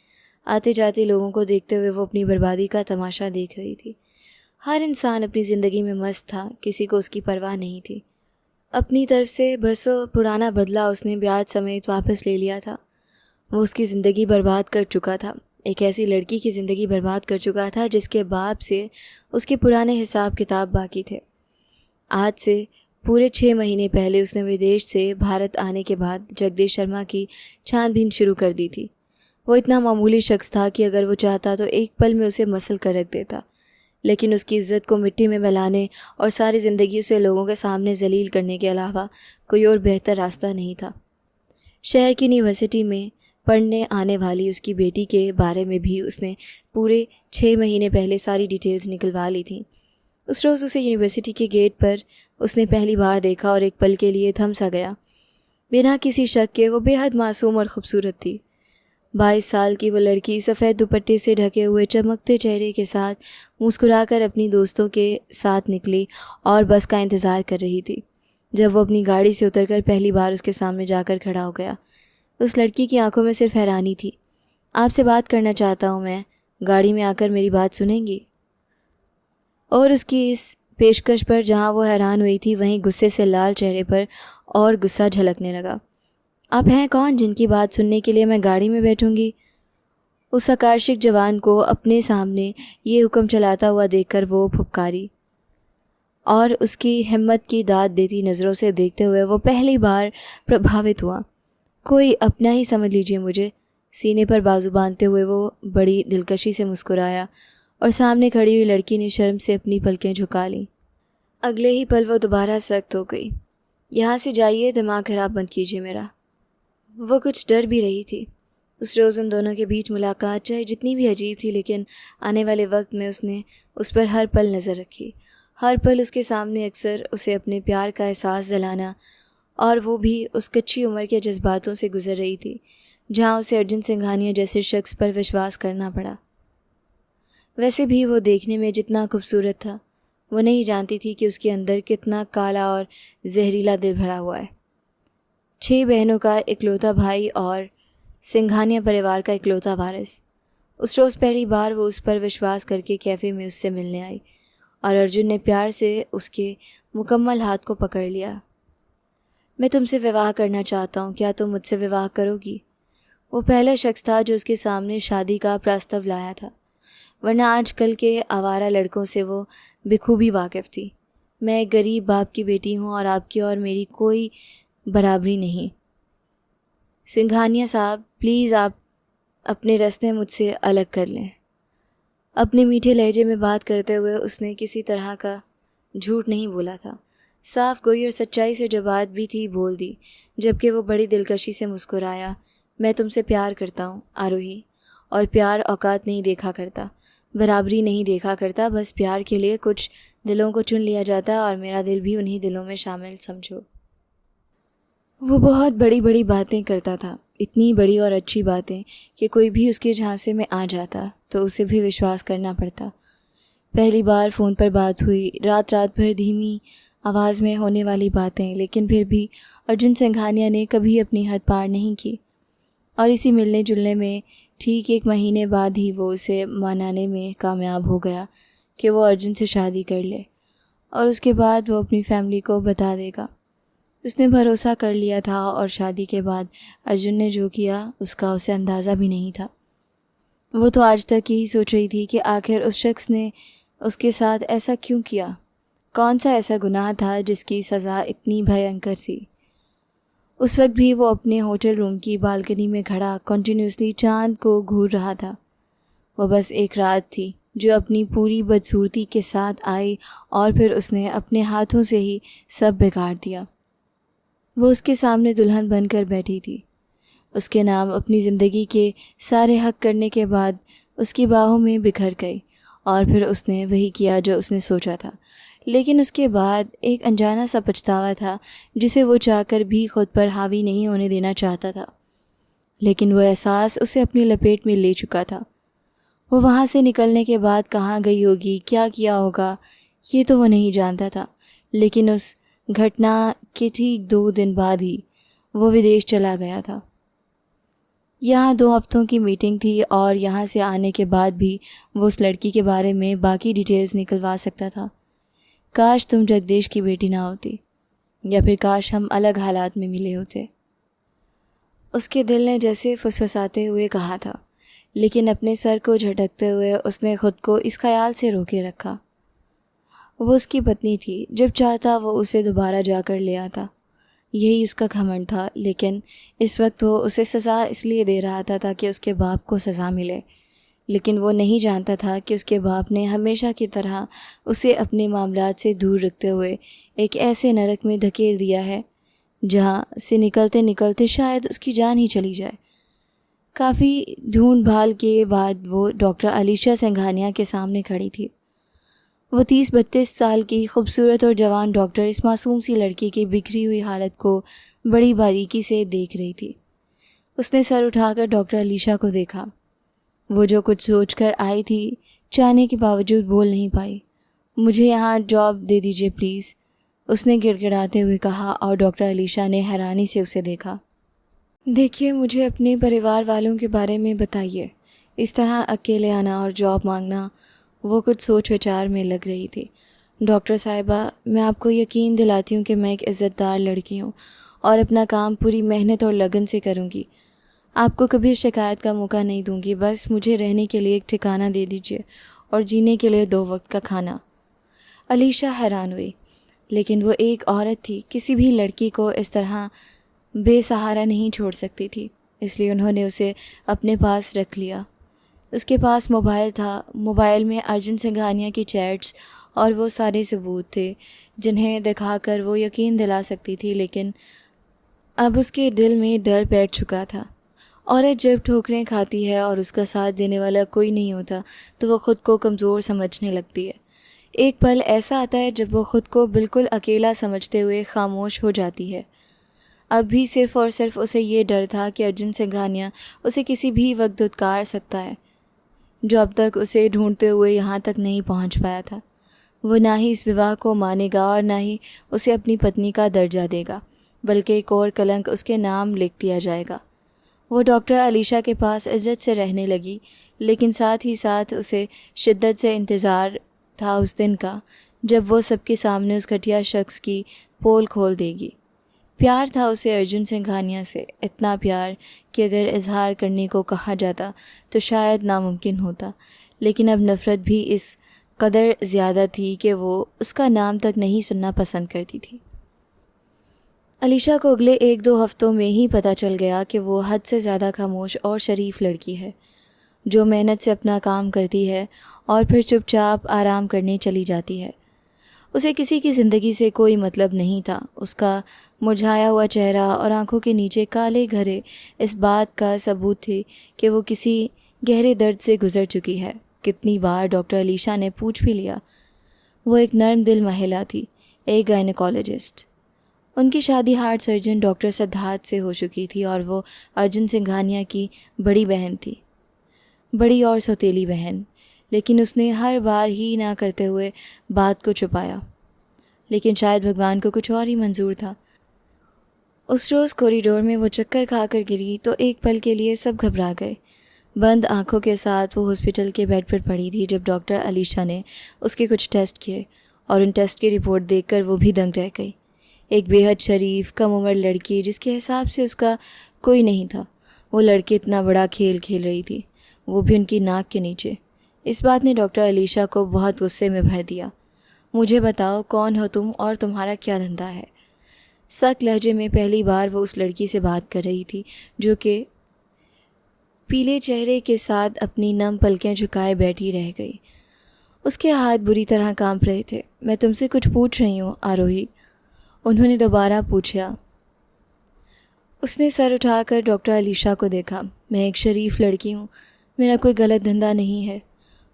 आते जाते लोगों को देखते हुए वो अपनी बर्बादी का तमाशा देख रही थी। हर इंसान अपनी ज़िंदगी में मस्त था, किसी को उसकी परवाह नहीं थी। अपनी तरफ से बरसों पुराना बदला उसने ब्याज समेत वापस ले लिया था। वो उसकी ज़िंदगी बर्बाद कर चुका था, एक ऐसी लड़की की ज़िंदगी बर्बाद कर चुका था जिसके बाप से उसके पुराने हिसाब किताब बाकी थे। आज से पूरे 6 महीने पहले उसने विदेश से भारत आने के बाद जगदीश शर्मा की छानबीन शुरू कर दी थी। वो इतना मामूली शख्स था कि अगर वो चाहता तो एक पल में उसे मसल कर रख देता, लेकिन उसकी इज्जत को मिट्टी में मिलाने और सारी ज़िंदगी उसे लोगों के सामने जलील करने के अलावा कोई और बेहतर रास्ता नहीं था। शहर की यूनिवर्सिटी में पढ़ने आने वाली उसकी बेटी के बारे में भी उसने पूरे 6 महीने पहले सारी डिटेल्स निकलवा ली थी। उस रोज़ उसे यूनिवर्सिटी के गेट पर उसने पहली बार देखा और एक पल के लिए थम सा गया। बिना किसी शक के वो बेहद मासूम और ख़ूबसूरत थी। 22 साल की वो लड़की सफ़ेद दुपट्टे से ढके हुए चमकते चेहरे के साथ मुस्कुराकर अपनी दोस्तों के साथ निकली और बस का इंतज़ार कर रही थी। जब वो अपनी गाड़ी से उतरकर पहली बार उसके सामने जाकर खड़ा हो गया, उस लड़की की आंखों में सिर्फ हैरानी थी। आपसे बात करना चाहता हूँ मैं, गाड़ी में आकर मेरी बात सुनेंगी? और उसकी इस पेशकश पर जहाँ वो हैरान हुई थी, वहीं गुस्से से लाल चेहरे पर और गुस्सा झलकने लगा। आप हैं कौन जिनकी बात सुनने के लिए मैं गाड़ी में बैठूंगी? उस आकर्षक जवान को अपने सामने ये हुक्म चलाता हुआ देखकर वो फुफकारी और उसकी हिम्मत की दाद देती नज़रों से देखते हुए वो पहली बार प्रभावित हुआ। कोई अपना ही समझ लीजिए मुझे। सीने पर बाजू बांधते हुए वो बड़ी दिलकशी से मुस्कुराया और सामने खड़ी हुई लड़की ने शर्म से अपनी पलकें झुका लीं। अगले ही पल वो दोबारा सख्त हो गई। यहाँ से जाइए, दिमाग ख़राब मत कीजिए मेरा। वो कुछ डर भी रही थी। उस रोज़ उन दोनों के बीच मुलाकात चाहे जितनी भी अजीब थी, लेकिन आने वाले वक्त में उसने उस पर हर पल नज़र रखी। हर पल उसके सामने अक्सर उसे अपने प्यार का एहसास दिलाना, और वो भी उस कच्ची उम्र के जज्बातों से गुजर रही थी जहाँ उसे अर्जुन सिंघानिया जैसे शख्स पर विश्वास करना पड़ा। वैसे भी वो देखने में जितना खूबसूरत था, वो नहीं जानती थी कि उसके अंदर कितना काला और जहरीला दिल भरा हुआ है। 6 बहनों का इकलौता भाई और सिंघानिया परिवार का इकलौता वारिस। उस रोज़ पहली बार वो उस पर विश्वास करके कैफ़े में उससे मिलने आई और अर्जुन ने प्यार से उसके मुकम्मल हाथ को पकड़ लिया। मैं तुमसे विवाह करना चाहता हूँ, क्या तुम मुझसे विवाह करोगी? वो पहला शख्स था जो उसके सामने शादी का प्रस्ताव लाया था, वरना आजकल के आवारा लड़कों से वो बखूबी वाकिफ़ थी। मैं एक गरीब बाप की बेटी हूँ और आपकी और मेरी कोई बराबरी नहीं। सिंघानिया साहब, प्लीज़ आप अपने रास्ते मुझसे अलग कर लें। अपने मीठे लहजे में बात करते हुए उसने किसी तरह का झूठ नहीं बोला था। साफ गोई और सच्चाई से जो बात भी थी बोल दी, जबकि वो बड़ी दिलकशी से मुस्कुराया। मैं तुमसे प्यार करता हूँ आरोही, और प्यार औकात नहीं देखा करता, बराबरी नहीं देखा करता। बस प्यार के लिए कुछ दिलों को चुन लिया जाता है और मेरा दिल भी उन्हीं दिलों में शामिल समझो। वो बहुत बड़ी बड़ी बातें करता था, इतनी बड़ी और अच्छी बातें कि कोई भी उसके झांसे में आ जाता तो उसे भी विश्वास करना पड़ता। पहली बार फ़ोन पर बात हुई, रात रात भर धीमी आवाज़ में होने वाली बातें, लेकिन फिर भी अर्जुन सिंघानिया ने कभी अपनी हद पार नहीं की। और इसी मिलने जुलने में ठीक 1 महीने बाद ही वो उसे मनाने में कामयाब हो गया कि वो अर्जुन से शादी कर ले और उसके बाद वो अपनी फैमिली को बता देगा। उसने भरोसा कर लिया था और शादी के बाद अर्जुन ने जो किया उसका उसे अंदाज़ा भी नहीं था। वो तो आज तक यही सोच रही थी कि आखिर उस शख्स ने उसके साथ ऐसा क्यों किया, कौन सा ऐसा गुनाह था जिसकी सज़ा इतनी भयंकर थी। उस वक्त भी वो अपने होटल रूम की बालकनी में खड़ा कंटिन्यूसली चांद को घूर रहा था। वो बस एक रात थी जो अपनी पूरी बदसूरती के साथ आई और फिर उसने अपने हाथों से ही सब बिगाड़ दिया। वो उसके सामने दुल्हन बनकर बैठी थी। उसके नाम अपनी ज़िंदगी के सारे हक करने के बाद उसकी बाहों में बिखर गई और फिर उसने वही किया जो उसने सोचा था। लेकिन उसके बाद एक अनजाना सा पछतावा था जिसे वो चाहकर भी खुद पर हावी नहीं होने देना चाहता था, लेकिन वो एहसास उसे अपनी लपेट में ले चुका था। वो वहाँ से निकलने के बाद कहाँ गई होगी, क्या किया होगा, ये तो वो नहीं जानता था। लेकिन उस घटना के ठीक 2 दिन बाद ही वो विदेश चला गया था। यहाँ 2 हफ्तों की मीटिंग थी और यहाँ से आने के बाद भी वो उस लड़की के बारे में बाकी डिटेल्स निकलवा सकता था। काश तुम जगदीश की बेटी ना होती, या फिर काश हम अलग हालात में मिले होते, उसके दिल ने जैसे फुसफुसाते हुए कहा था। लेकिन अपने सर को झटकते हुए उसने खुद को इस ख्याल से रोके रखा। वो उसकी पत्नी थी, जब चाहता वो उसे दोबारा जाकर ले आता, यही उसका घमंड था। लेकिन इस वक्त वो उसे सज़ा इसलिए दे रहा था ताकि उसके बाप को सज़ा मिले। लेकिन वो नहीं जानता था कि उसके बाप ने हमेशा की तरह उसे अपने मामलात से दूर रखते हुए एक ऐसे नरक में धकेल दिया है जहाँ से निकलते निकलते शायद उसकी जान ही चली जाए। काफ़ी ढूंढ भाल के बाद वो डॉक्टर अलीशा सिंघानिया के सामने खड़ी थी। वो 30-32 साल की खूबसूरत और जवान डॉक्टर इस मासूम सी लड़की की बिखरी हुई हालत को बड़ी बारीकी से देख रही थी। उसने सर उठाकर डॉक्टर अलीशा को देखा। वो जो कुछ सोचकर आई थी, चाहने के बावजूद बोल नहीं पाई। मुझे यहाँ जॉब दे दीजिए प्लीज़, उसने गिड़गिड़ाते हुए कहा और डॉक्टर अलीशा ने हैरानी से उसे देखा। देखिए, मुझे अपने परिवार वालों के बारे में बताइए। इस तरह अकेले आना और जॉब मांगना, वो कुछ सोच विचार में लग रही थी। डॉक्टर साहिबा, मैं आपको यकीन दिलाती हूँ कि मैं एक इज़्ज़तदार लड़की हूँ और अपना काम पूरी मेहनत और लगन से करूँगी। आपको कभी शिकायत का मौका नहीं दूँगी। बस मुझे रहने के लिए एक ठिकाना दे दीजिए और जीने के लिए 2 वक्त का खाना। अलीशा हैरान हुई, लेकिन वो एक औरत थी, किसी भी लड़की को इस तरह बेसहारा नहीं छोड़ सकती थी। इसलिए उन्होंने उसे अपने पास रख लिया। उसके पास मोबाइल था। मोबाइल में अर्जुन सिंघानिया की चैट्स और वो सारे सबूत थे जिन्हें दिखाकर वो यकीन दिला सकती थी। लेकिन अब उसके दिल में डर बैठ चुका था। औरत जब ठोकरें खाती है और उसका साथ देने वाला कोई नहीं होता तो वो ख़ुद को कमज़ोर समझने लगती है। एक पल ऐसा आता है जब वो ख़ुद को बिल्कुल अकेला समझते हुए खामोश हो जाती है। अब भी सिर्फ़ और सिर्फ उसे ये डर था कि अर्जुन सिंघानिया उसे किसी भी वक्त धुतकार सकता है, जो अब तक उसे ढूंढते हुए यहाँ तक नहीं पहुँच पाया था। वो ना ही इस विवाह को मानेगा और ना ही उसे अपनी पत्नी का दर्जा देगा, बल्कि एक और कलंक उसके नाम लिख दिया जाएगा। वो डॉक्टर अलीशा के पास इज़्ज़त से रहने लगी, लेकिन साथ ही साथ उसे शिद्दत से इंतज़ार था उस दिन का जब वो सबके सामने उस घटिया शख्स की पोल खोल देगी। प्यार था उसे अर्जुन सिंघानिया से, इतना प्यार कि अगर इजहार करने को कहा जाता तो शायद नामुमकिन होता। लेकिन अब नफ़रत भी इस कदर ज़्यादा थी कि वो उसका नाम तक नहीं सुनना पसंद करती थी। अलीशा को अगले 1-2 हफ्तों में ही पता चल गया कि वो हद से ज़्यादा खामोश और शरीफ लड़की है, जो मेहनत से अपना काम करती है और फिर चुपचाप आराम करने चली जाती है। उसे किसी की ज़िंदगी से कोई मतलब नहीं था। उसका मुरझाया हुआ चेहरा और आंखों के नीचे काले घेरे इस बात का सबूत थे कि वो किसी गहरे दर्द से गुज़र चुकी है। कितनी बार डॉक्टर अलीशा ने पूछ भी लिया। वो एक नर्म दिल महिला थी, एक गायनेकोलॉजिस्ट। उनकी शादी हार्ट सर्जन डॉक्टर सिद्धार्थ से हो चुकी थी और वो अर्जुन सिंघानिया की बड़ी बहन थी, बड़ी और सौतेली बहन। लेकिन उसने हर बार ही ना करते हुए बात को छुपाया। लेकिन शायद भगवान को कुछ और ही मंजूर था। उस रोज़ कॉरिडोर में वो चक्कर खाकर गिरी तो एक पल के लिए सब घबरा गए। बंद आंखों के साथ वो हॉस्पिटल के बेड पर पड़ी थी जब डॉक्टर अलीशा ने उसके कुछ टेस्ट किए और उन टेस्ट की रिपोर्ट देखकर वो भी दंग रह गई। एक बेहद शरीफ कम उम्र लड़की जिसके हिसाब से उसका कोई नहीं था, वो लड़की इतना बड़ा खेल खेल रही थी, वो भी उनकी नाक के नीचे। इस बात ने डॉक्टर अलीशा को बहुत गुस्से में भर दिया। मुझे बताओ, कौन हो तुम और तुम्हारा क्या धंधा है? सख्त लहजे में पहली बार वो उस लड़की से बात कर रही थी जो कि पीले चेहरे के साथ अपनी नम पलकें झुकाए बैठी रह गई। उसके हाथ बुरी तरह कांप रहे थे। मैं तुमसे कुछ पूछ रही हूँ आरोही, उन्होंने दोबारा पूछा। उसने सर उठाकर डॉक्टर अलीशा को देखा। मैं एक शरीफ लड़की हूँ, मेरा कोई गलत धंधा नहीं है।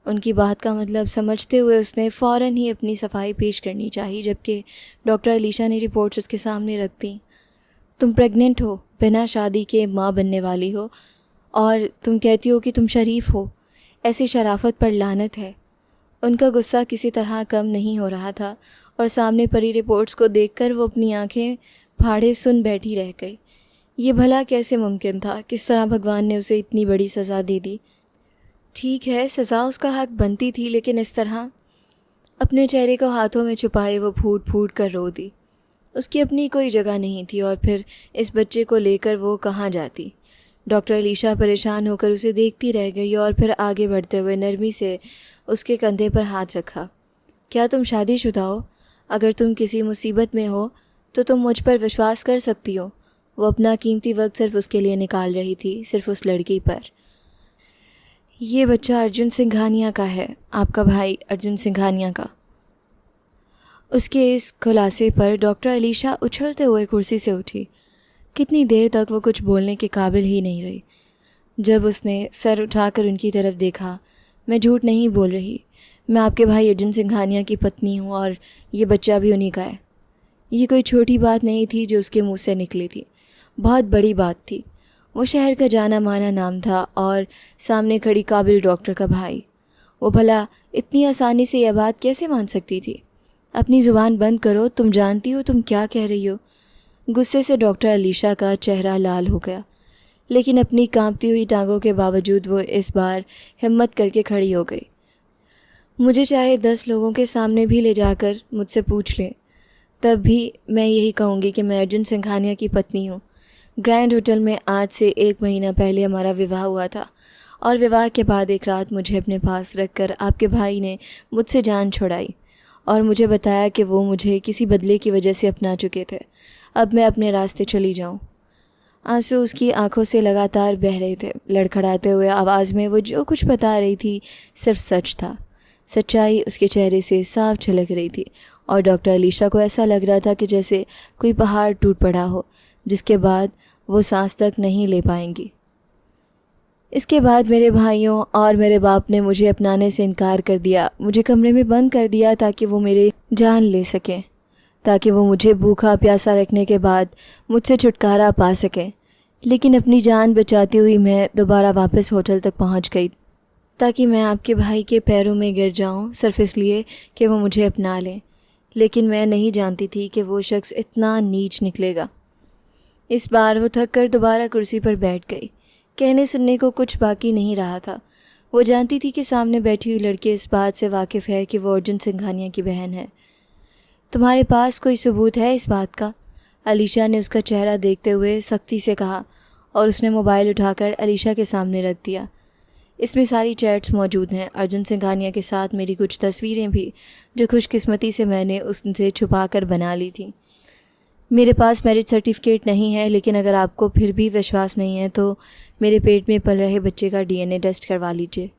उनकी बात का मतलब समझते हुए उसने फ़ौरन ही अपनी सफाई पेश करनी चाहिए, जबकि डॉक्टर अलीशा ने रिपोर्ट्स उसके सामने रख दी। तुम प्रेग्नेंट हो, बिना शादी के माँ बनने वाली हो, और तुम कहती हो कि तुम शरीफ हो। ऐसी शराफत पर लानत है। उनका गुस्सा किसी तरह कम नहीं हो रहा था और सामने पड़ी रिपोर्ट्स को देखकर वो अपनी आंखें फाड़े सुन बैठी रह गई। ये भला कैसे मुमकिन था? किस तरह भगवान ने उसे इतनी बड़ी सज़ा दे दी? ठीक है, सज़ा उसका हक बनती थी, लेकिन इस तरह? अपने चेहरे को हाथों में छुपाए वो फूट फूट कर रो दी। उसकी अपनी कोई जगह नहीं थी और फिर इस बच्चे को लेकर वो कहाँ जाती? डॉक्टर अलीशा परेशान होकर उसे देखती रह गई और फिर आगे बढ़ते हुए नरमी से उसके कंधे पर हाथ रखा। क्या तुम शादीशुदा हो? अगर तुम किसी मुसीबत में हो तो तुम मुझ पर विश्वास कर सकती हो। वो अपना कीमती वक्त सिर्फ उसके लिए निकाल रही थी, सिर्फ उस लड़की पर। ये बच्चा अर्जुन सिंघानिया का है, आपका भाई अर्जुन सिंघानिया का। उसके इस खुलासे पर डॉक्टर अलीशा उछलते हुए कुर्सी से उठी। कितनी देर तक वो कुछ बोलने के काबिल ही नहीं रही। जब उसने सर उठाकर उनकी तरफ देखा, मैं झूठ नहीं बोल रही, मैं आपके भाई अर्जुन सिंघानिया की पत्नी हूँ और ये बच्चा भी उन्हीं का है। ये कोई छोटी बात नहीं थी जो उसके मुंह से निकली थी, बहुत बड़ी बात थी। वो शहर का जाना माना नाम था और सामने खड़ी काबिल डॉक्टर का भाई। वो भला इतनी आसानी से यह बात कैसे मान सकती थी? अपनी ज़ुबान बंद करो, तुम जानती हो तुम क्या कह रही हो। गुस्से से डॉक्टर अलीशा का चेहरा लाल हो गया, लेकिन अपनी कांपती हुई टांगों के बावजूद वो इस बार हिम्मत करके खड़ी हो गई। मुझे चाहे 10 लोगों के सामने भी ले जाकर मुझसे पूछ लें, तब भी मैं यही कहूँगी कि मैं अर्जुन सिंघानिया की पत्नी हूँ। ग्रैंड होटल में आज से 1 महीना पहले हमारा विवाह हुआ था और विवाह के बाद एक रात मुझे अपने पास रखकर आपके भाई ने मुझसे जान छुड़ाई और मुझे बताया कि वो मुझे किसी बदले की वजह से अपना चुके थे। अब मैं अपने रास्ते चली जाऊँ। आंसू उसकी आंखों से लगातार बह रहे थे। लड़खड़ाते हुए आवाज़ में वो जो कुछ बता रही थी सिर्फ सच था। सच्चाई उसके चेहरे से साफ झलक रही थी और डॉक्टर अलीशा को ऐसा लग रहा था कि जैसे कोई पहाड़ टूट पड़ा हो, जिसके बाद वो सांस तक नहीं ले पाएंगी। इसके बाद मेरे भाइयों और मेरे बाप ने मुझे अपनाने से इनकार कर दिया। मुझे कमरे में बंद कर दिया ताकि वो मेरी जान ले सकें, ताकि वो मुझे भूखा प्यासा रखने के बाद मुझसे छुटकारा पा सकें। लेकिन अपनी जान बचाती हुई मैं दोबारा वापस होटल तक पहुंच गई ताकि मैं आपके भाई के पैरों में गिर जाऊं, सिर्फ इसलिए कि वो मुझे अपना लें। लेकिन मैं नहीं जानती थी कि वो शख्स इतना नीच निकलेगा। इस बार वो थक कर दोबारा कुर्सी पर बैठ गई। कहने सुनने को कुछ बाकी नहीं रहा था। वो जानती थी कि सामने बैठी हुई लड़की इस बात से वाकिफ़ है कि वो अर्जुन सिंघानिया की बहन है। तुम्हारे पास कोई सबूत है इस बात का? अलीशा ने उसका चेहरा देखते हुए सख्ती से कहा और उसने मोबाइल उठाकर अलीशा के सामने रख दिया। इसमें सारी चैट्स मौजूद हैं, अर्जुन सिंघानिया के साथ मेरी कुछ तस्वीरें भी, जो खुशकिस्मती से मैंने उनसे छुपा कर बना ली थी। मेरे पास मैरिज सर्टिफिकेट नहीं है, लेकिन अगर आपको फिर भी विश्वास नहीं है तो मेरे पेट में पल रहे बच्चे का DNA टेस्ट करवा लीजिए।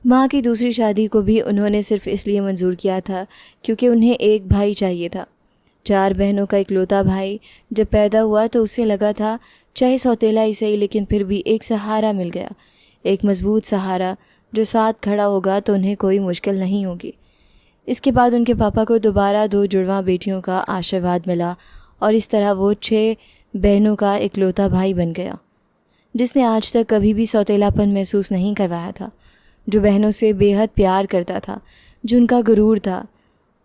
माँ की दूसरी शादी को भी उन्होंने सिर्फ इसलिए मंजूर किया था क्योंकि उन्हें एक भाई चाहिए था। 4 बहनों का इकलौता भाई जब पैदा हुआ तो उसे लगा था चाहे सौतेला ही सही, लेकिन फिर भी एक सहारा मिल गया, एक मजबूत सहारा जो साथ खड़ा होगा तो उन्हें कोई मुश्किल नहीं होगी। इसके बाद उनके पापा को दोबारा 2 जुड़वा बेटियों का आशीर्वाद मिला और इस तरह वो 6 बहनों का इकलौता भाई बन गया, जिसने आज तक कभी भी सौतेलापन महसूस नहीं करवाया था, जो बहनों से बेहद प्यार करता था, जो उनका गुरूर था।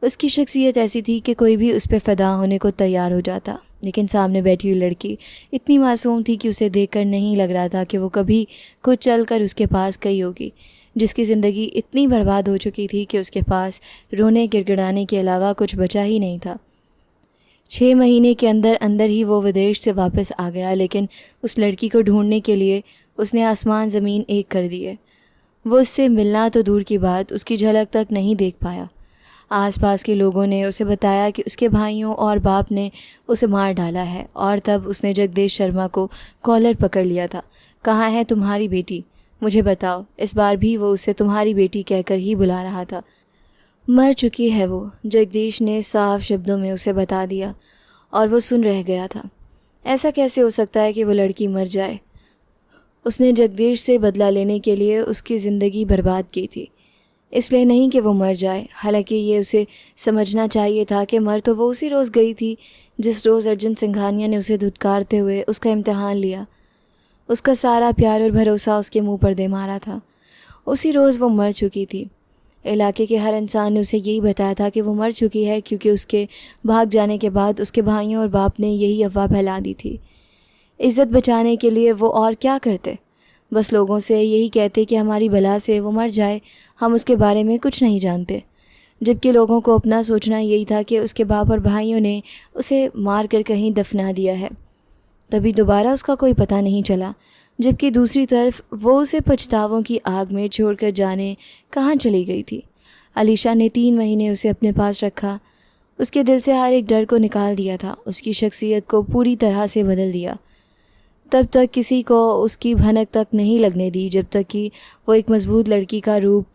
उसकी शख्सियत ऐसी थी कि कोई भी उस पर फ़िदा होने को तैयार हो जाता, लेकिन सामने बैठी हुई लड़की इतनी मासूम थी कि उसे देखकर नहीं लग रहा था कि वो कभी कुछ चल कर उसके पास गई होगी, जिसकी ज़िंदगी इतनी बर्बाद हो चुकी थी कि उसके पास रोने गिड़गिड़ाने के अलावा कुछ बचा ही नहीं था। 6 महीने के अंदर अंदर ही वो विदेश से वापस आ गया, लेकिन उस लड़की को ढूंढने के लिए उसने आसमान ज़मीन एक कर दिए। वो उससे मिलना तो दूर की बात, उसकी झलक तक नहीं देख पाया। आसपास के लोगों ने उसे बताया कि उसके भाइयों और बाप ने उसे मार डाला है, और तब उसने जगदीश शर्मा को कॉलर पकड़ लिया था। कहाँ है तुम्हारी बेटी, मुझे बताओ। इस बार भी वो उसे तुम्हारी बेटी कहकर ही बुला रहा था। मर चुकी है वो, जगदीश ने साफ शब्दों में उसे बता दिया, और वो सुन रह गया था। ऐसा कैसे हो सकता है कि वो लड़की मर जाए? उसने जगदीश से बदला लेने के लिए उसकी ज़िंदगी बर्बाद की थी, इसलिए नहीं कि वो मर जाए। हालांकि ये उसे समझना चाहिए था कि मर तो वो उसी रोज़ गई थी जिस रोज़ अर्जुन सिंघानिया ने उसे धुतकारते हुए उसका इम्तिहान लिया। उसका सारा प्यार और भरोसा उसके मुंह पर दे मारा था। उसी रोज़ वो मर चुकी थी। इलाके के हर इंसान ने उसे यही बताया था कि वो मर चुकी है, क्योंकि उसके भाग जाने के बाद उसके भाइयों और बाप ने यही अफवाह फैला दी थी। इज़्ज़त बचाने के लिए वो और क्या करते? बस लोगों से यही कहते कि हमारी बला से वो मर जाए, हम उसके बारे में कुछ नहीं जानते। जबकि लोगों को अपना सोचना यही था कि उसके बाप और भाइयों ने उसे मार कर कहीं दफना दिया है, तभी दोबारा उसका कोई पता नहीं चला। जबकि दूसरी तरफ वो उसे पछतावों की आग में छोड़कर जाने कहाँ चली गई थी। अलीशा ने 3 महीने उसे अपने पास रखा, उसके दिल से हर एक डर को निकाल दिया था, उसकी शख्सियत को पूरी तरह से बदल दिया। तब तक किसी को उसकी भनक तक नहीं लगने दी जब तक कि वो एक मजबूत लड़की का रूप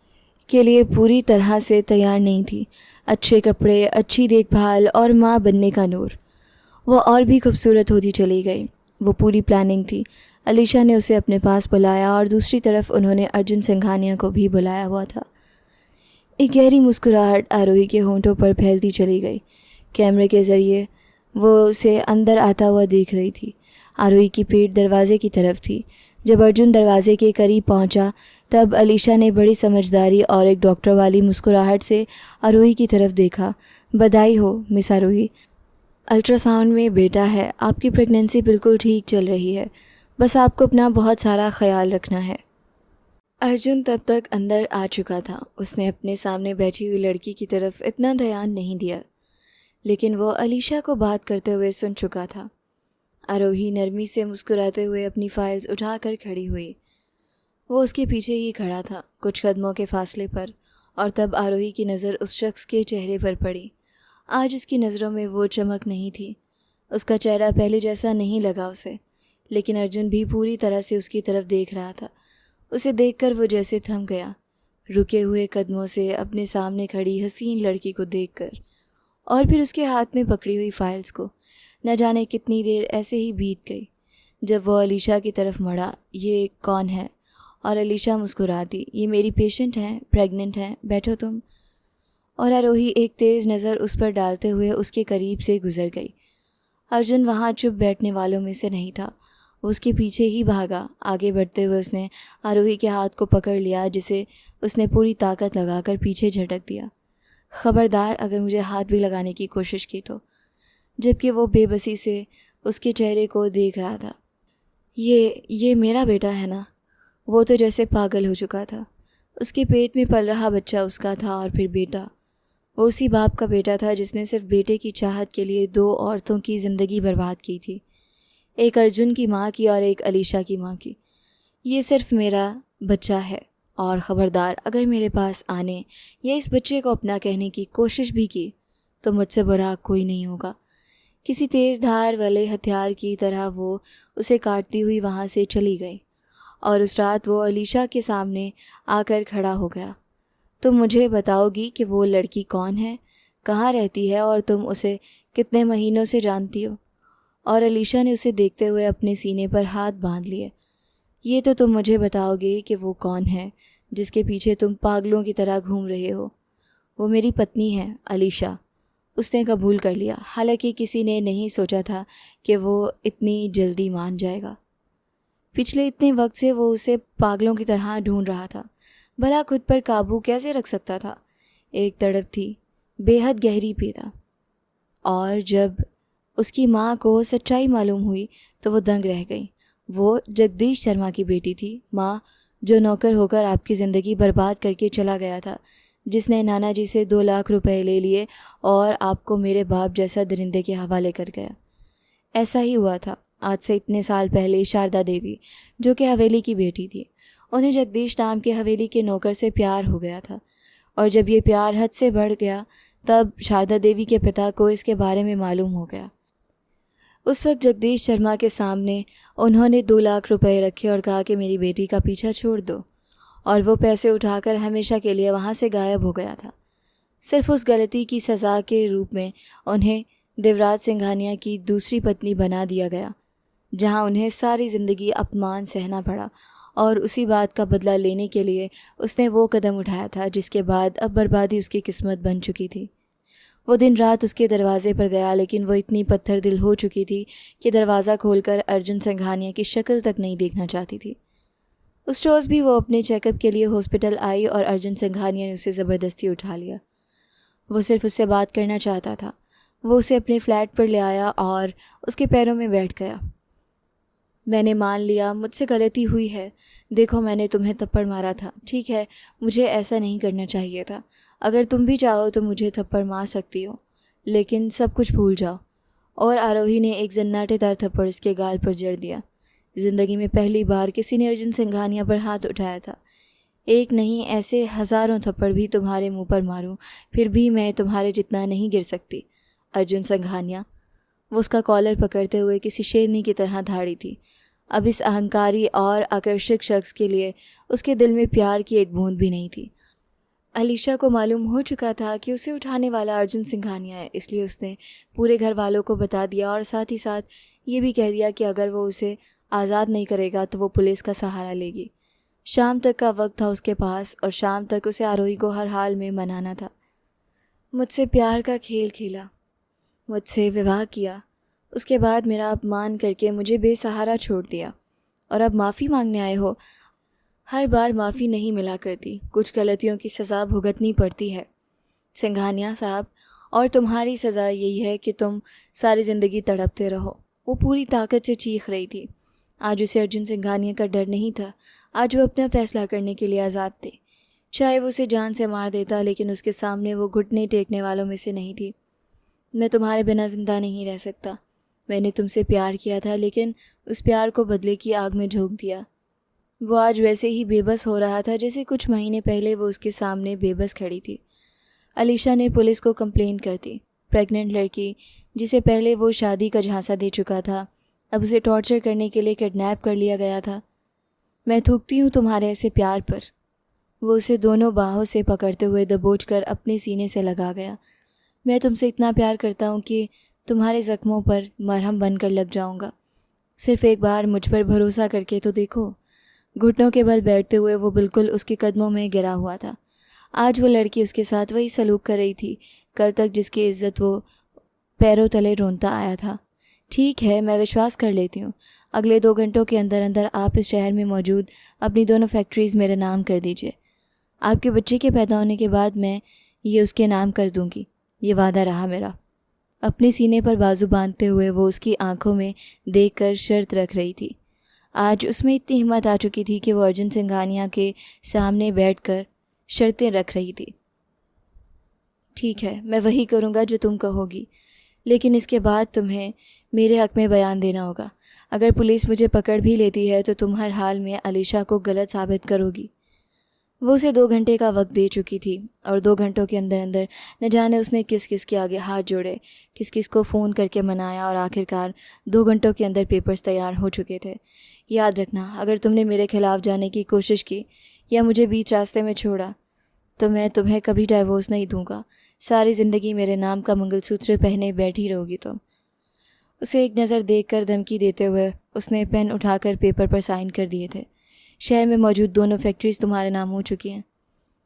के लिए पूरी तरह से तैयार नहीं थी। अच्छे कपड़े, अच्छी देखभाल और माँ बनने का नूर। वो और भी खूबसूरत होती चली गई। वो पूरी प्लानिंग थी। अलीशा ने उसे अपने पास बुलाया और दूसरी तरफ उन्होंने अर्जुन सिंघानिया को भी बुलाया हुआ था। एक गहरी मुस्कुराहट आरोही के होंठों पर फैलती चली गई। कैमरे के ज़रिए वो उसे अंदर आता हुआ देख रही थी। आरोही की पीठ दरवाजे की तरफ थी। जब अर्जुन दरवाजे के करीब पहुंचा, तब अलीशा ने बड़ी समझदारी और एक डॉक्टर वाली मुस्कुराहट से आरोही की तरफ देखा। बधाई हो मिस आरोही, अल्ट्रासाउंड में बेटा है, आपकी प्रेगनेंसी बिल्कुल ठीक चल रही है, बस आपको अपना बहुत सारा ख्याल रखना है। अर्जुन तब तक अंदर आ चुका था। उसने अपने सामने बैठी हुई लड़की की तरफ इतना ध्यान नहीं दिया, लेकिन वो अलीशा को बात करते हुए सुन चुका था। आरोही नरमी से मुस्कुराते हुए अपनी फाइल्स उठाकर खड़ी हुई। वो उसके पीछे ही खड़ा था, कुछ कदमों के फासले पर, और तब आरोही की नज़र उस शख्स के चेहरे पर पड़ी। आज उसकी नज़रों में वो चमक नहीं थी। उसका चेहरा पहले जैसा नहीं लगा उसे, लेकिन अर्जुन भी पूरी तरह से उसकी तरफ देख रहा था। उसे देखकर वो जैसे थम गया, रुके हुए कदमों से अपने सामने खड़ी हसीन लड़की को देखकर, और फिर उसके हाथ में पकड़ी हुई फाइल्स को। न जाने कितनी देर ऐसे ही बीत गई। जब वो अलीशा की तरफ मुड़ा, ये कौन है? और अलीशा मुस्कुरा दी, ये मेरी पेशेंट हैं, प्रेग्नेंट हैं, बैठो तुम। और आरोही एक तेज़ नज़र उस पर डालते हुए उसके करीब से गुजर गई। अर्जुन वहाँ चुप बैठने वालों में से नहीं था। उसके पीछे ही भागा। आगे बढ़ते हुए उसने आरोही के हाथ को पकड़ लिया, जिसे उसने पूरी ताकत लगाकर पीछे झटक दिया। ख़बरदार अगर मुझे हाथ भी लगाने की कोशिश की तो। जबकि वो बेबसी से उसके चेहरे को देख रहा था। ये मेरा बेटा है ना? वो तो जैसे पागल हो चुका था। उसके पेट में पल रहा बच्चा उसका था, और फिर बेटा। वो उसी बाप का बेटा था जिसने सिर्फ बेटे की चाहत के लिए 2 औरतों की ज़िंदगी बर्बाद की थी, एक अर्जुन की माँ की और एक अलीशा की माँ की। ये सिर्फ मेरा बच्चा है, और ख़बरदार अगर मेरे पास आने या इस बच्चे को अपना कहने की कोशिश भी की तो मुझसे बुरा कोई नहीं होगा। किसी तेज़ धार वाले हथियार की तरह वो उसे काटती हुई वहाँ से चली गई, और उस रात वो अलीशा के सामने आकर खड़ा हो गया। तुम मुझे बताओगी कि वो लड़की कौन है, कहाँ रहती है, और तुम उसे कितने महीनों से जानती हो? और अलीशा ने उसे देखते हुए अपने सीने पर हाथ बांध लिए। ये तो तुम मुझे बताओगे कि वो कौन है जिसके पीछे तुम पागलों की तरह घूम रहे हो? वो मेरी पत्नी है, अलीशा। उसने कबूल कर लिया। हालांकि किसी ने नहीं सोचा था कि वो इतनी जल्दी मान जाएगा। पिछले इतने वक्त से वो उसे पागलों की तरह ढूंढ रहा था। भला खुद पर काबू कैसे रख सकता था? एक तड़प थी, बेहद गहरी पीड़ा। और जब उसकी माँ को सच्चाई मालूम हुई तो वो दंग रह गई। वो जगदीश शर्मा की बेटी थी, माँ जो नौकर होकर आपकी ज़िंदगी बर्बाद करके चला गया था, जिसने नाना जी से 2 लाख रुपए ले लिए और आपको मेरे बाप जैसा दरिंदे के हवाले कर गया। ऐसा ही हुआ था आज से इतने साल पहले। शारदा देवी जो कि हवेली की बेटी थी, उन्हें जगदीश नाम के हवेली के नौकर से प्यार हो गया था। और जब ये प्यार हद से बढ़ गया तब शारदा देवी के पिता को इसके बारे में मालूम हो गया। उस वक्त जगदीश शर्मा के सामने उन्होंने 2 लाख रुपए रखे और कहा कि मेरी बेटी का पीछा छोड़ दो, और वो पैसे उठाकर हमेशा के लिए वहाँ से गायब हो गया था। सिर्फ उस गलती की सज़ा के रूप में उन्हें देवराज सिंघानिया की दूसरी पत्नी बना दिया गया, जहाँ उन्हें सारी ज़िंदगी अपमान सहना पड़ा। और उसी बात का बदला लेने के लिए उसने वो कदम उठाया था जिसके बाद अब बर्बादी उसकी किस्मत बन चुकी थी। वो दिन रात उसके दरवाजे पर गया, लेकिन वो इतनी पत्थर दिल हो चुकी थी कि दरवाज़ा खोलकर अर्जुन सिंघानिया की शक्ल तक नहीं देखना चाहती थी। उस रोज़ भी वो अपने चेकअप के लिए हॉस्पिटल आई और अर्जुन सिंघानिया ने उसे ज़बरदस्ती उठा लिया। वो सिर्फ उससे बात करना चाहता था। वो उसे अपने फ्लैट पर ले आया और उसके पैरों में बैठ गया। मैंने मान लिया, मुझसे गलती हुई है। देखो, मैंने तुम्हें थप्पड़ मारा था, ठीक है, मुझे ऐसा नहीं करना चाहिए था। अगर तुम भी चाहो तो मुझे थप्पड़ मार सकती हो, लेकिन सब कुछ भूल जाओ। और आरोही ने एक जन्नाटेदार थप्पड़ उसके गाल पर जड़ दिया। ज़िंदगी में पहली बार किसी ने अर्जुन सिंघानिया पर हाथ उठाया था। एक नहीं, ऐसे हज़ारों थप्पड़ भी तुम्हारे मुंह पर मारूं, फिर भी मैं तुम्हारे जितना नहीं गिर सकती अर्जुन सिंघानिया। वो उसका कॉलर पकड़ते हुए किसी शेरनी की तरह धाड़ी थी। अब इस अहंकारी और आकर्षक शख्स के लिए उसके दिल में प्यार की एक बूंद भी नहीं थी। अलीशा को मालूम हो चुका था कि उसे उठाने वाला अर्जुन सिंघानिया है, इसलिए उसने पूरे घर वालों को बता दिया और साथ ही साथ ये भी कह दिया कि अगर वो उसे आज़ाद नहीं करेगा तो वो पुलिस का सहारा लेगी। शाम तक का वक्त था उसके पास और शाम तक उसे आरोही को हर हाल में मनाना था। मुझसे प्यार का खेल खेला, मुझसे विवाह किया, उसके बाद मेरा अपमान करके मुझे बेसहारा छोड़ दिया, और अब माफ़ी मांगने आए हो। हर बार माफ़ी नहीं मिला करती, कुछ गलतियों की सज़ा भुगतनी पड़ती है सिंघानिया साहब, और तुम्हारी सज़ा यही है कि तुम सारी ज़िंदगी तड़पते रहो। वो पूरी ताकत से चीख रही थी। आज उसे अर्जुन सिंघानिया का डर नहीं था। आज वो अपना फ़ैसला करने के लिए आज़ाद थे। चाहे वो उसे जान से मार देता, लेकिन उसके सामने वो घुटने टेकने वालों में से नहीं थी। मैं तुम्हारे बिना ज़िंदा नहीं रह सकता। मैंने तुमसे प्यार किया था, लेकिन उस प्यार को बदले की आग में झोंक दिया। वो आज वैसे ही बेबस हो रहा था जैसे कुछ महीने पहले वो उसके सामने बेबस खड़ी थी। अलीशा ने पुलिस को कंप्लेंट कर दी। प्रेग्नेंट लड़की जिसे पहले वो शादी का झांसा दे चुका था, अब उसे टॉर्चर करने के लिए किडनैप कर लिया गया था। मैं थूकती हूँ तुम्हारे ऐसे प्यार पर। वो उसे दोनों बाहों से पकड़ते हुए दबोचकर अपने सीने से लगा गया। मैं तुमसे इतना प्यार करता हूँ कि तुम्हारे ज़ख्मों पर मरहम बनकर लग जाऊँगा। सिर्फ एक बार मुझ पर भरोसा करके तो देखो। घुटनों के बल बैठते हुए वो बिल्कुल उसके कदमों में गिरा हुआ था। आज वो लड़की उसके साथ वही सलूक कर रही थी कल तक जिसकी इज्जत वो पैरों तले रोंता आया था। ठीक है, मैं विश्वास कर लेती हूँ। अगले 2 घंटों के अंदर अंदर आप इस शहर में मौजूद अपनी दोनों फैक्ट्रीज़ मेरे नाम कर दीजिए। आपके बच्चे के पैदा होने के बाद मैं ये उसके नाम कर दूँगी, ये वादा रहा मेरा। अपने सीने पर बाजू बांधते हुए वो उसकी आंखों में देखकर शर्त रख रही थी। आज उसमें इतनी हिम्मत आ चुकी थी कि वो अर्जुन सिंघानिया के सामने बैठकर शर्तें रख रही थी। ठीक है, मैं वही करूँगा जो तुम कहोगी, लेकिन इसके बाद तुम्हें मेरे हक़ में बयान देना होगा। अगर पुलिस मुझे पकड़ भी लेती है तो तुम हर हाल में अलीशा को गलत साबित करोगी। वो उसे 2 घंटे का वक्त दे चुकी थी और 2 घंटों के अंदर अंदर न जाने उसने किस किस के आगे हाथ जोड़े, किस किस को फ़ोन करके मनाया, और आखिरकार 2 घंटों के अंदर पेपर्स तैयार हो चुके थे। याद रखना, अगर तुमने मेरे खिलाफ़ जाने की कोशिश की या मुझे बीच रास्ते में छोड़ा तो मैं तुम्हें कभी डाइवोर्स नहीं दूंगा। सारी ज़िंदगी मेरे नाम का मंगलसूत्र पहने बैठी रहोगी तुम। उसे एक नज़र देखकर धमकी देते हुए उसने पेन उठाकर पेपर पर साइन कर दिए थे। शहर में मौजूद दोनों फैक्ट्रीज़ तुम्हारे नाम हो चुकी हैं।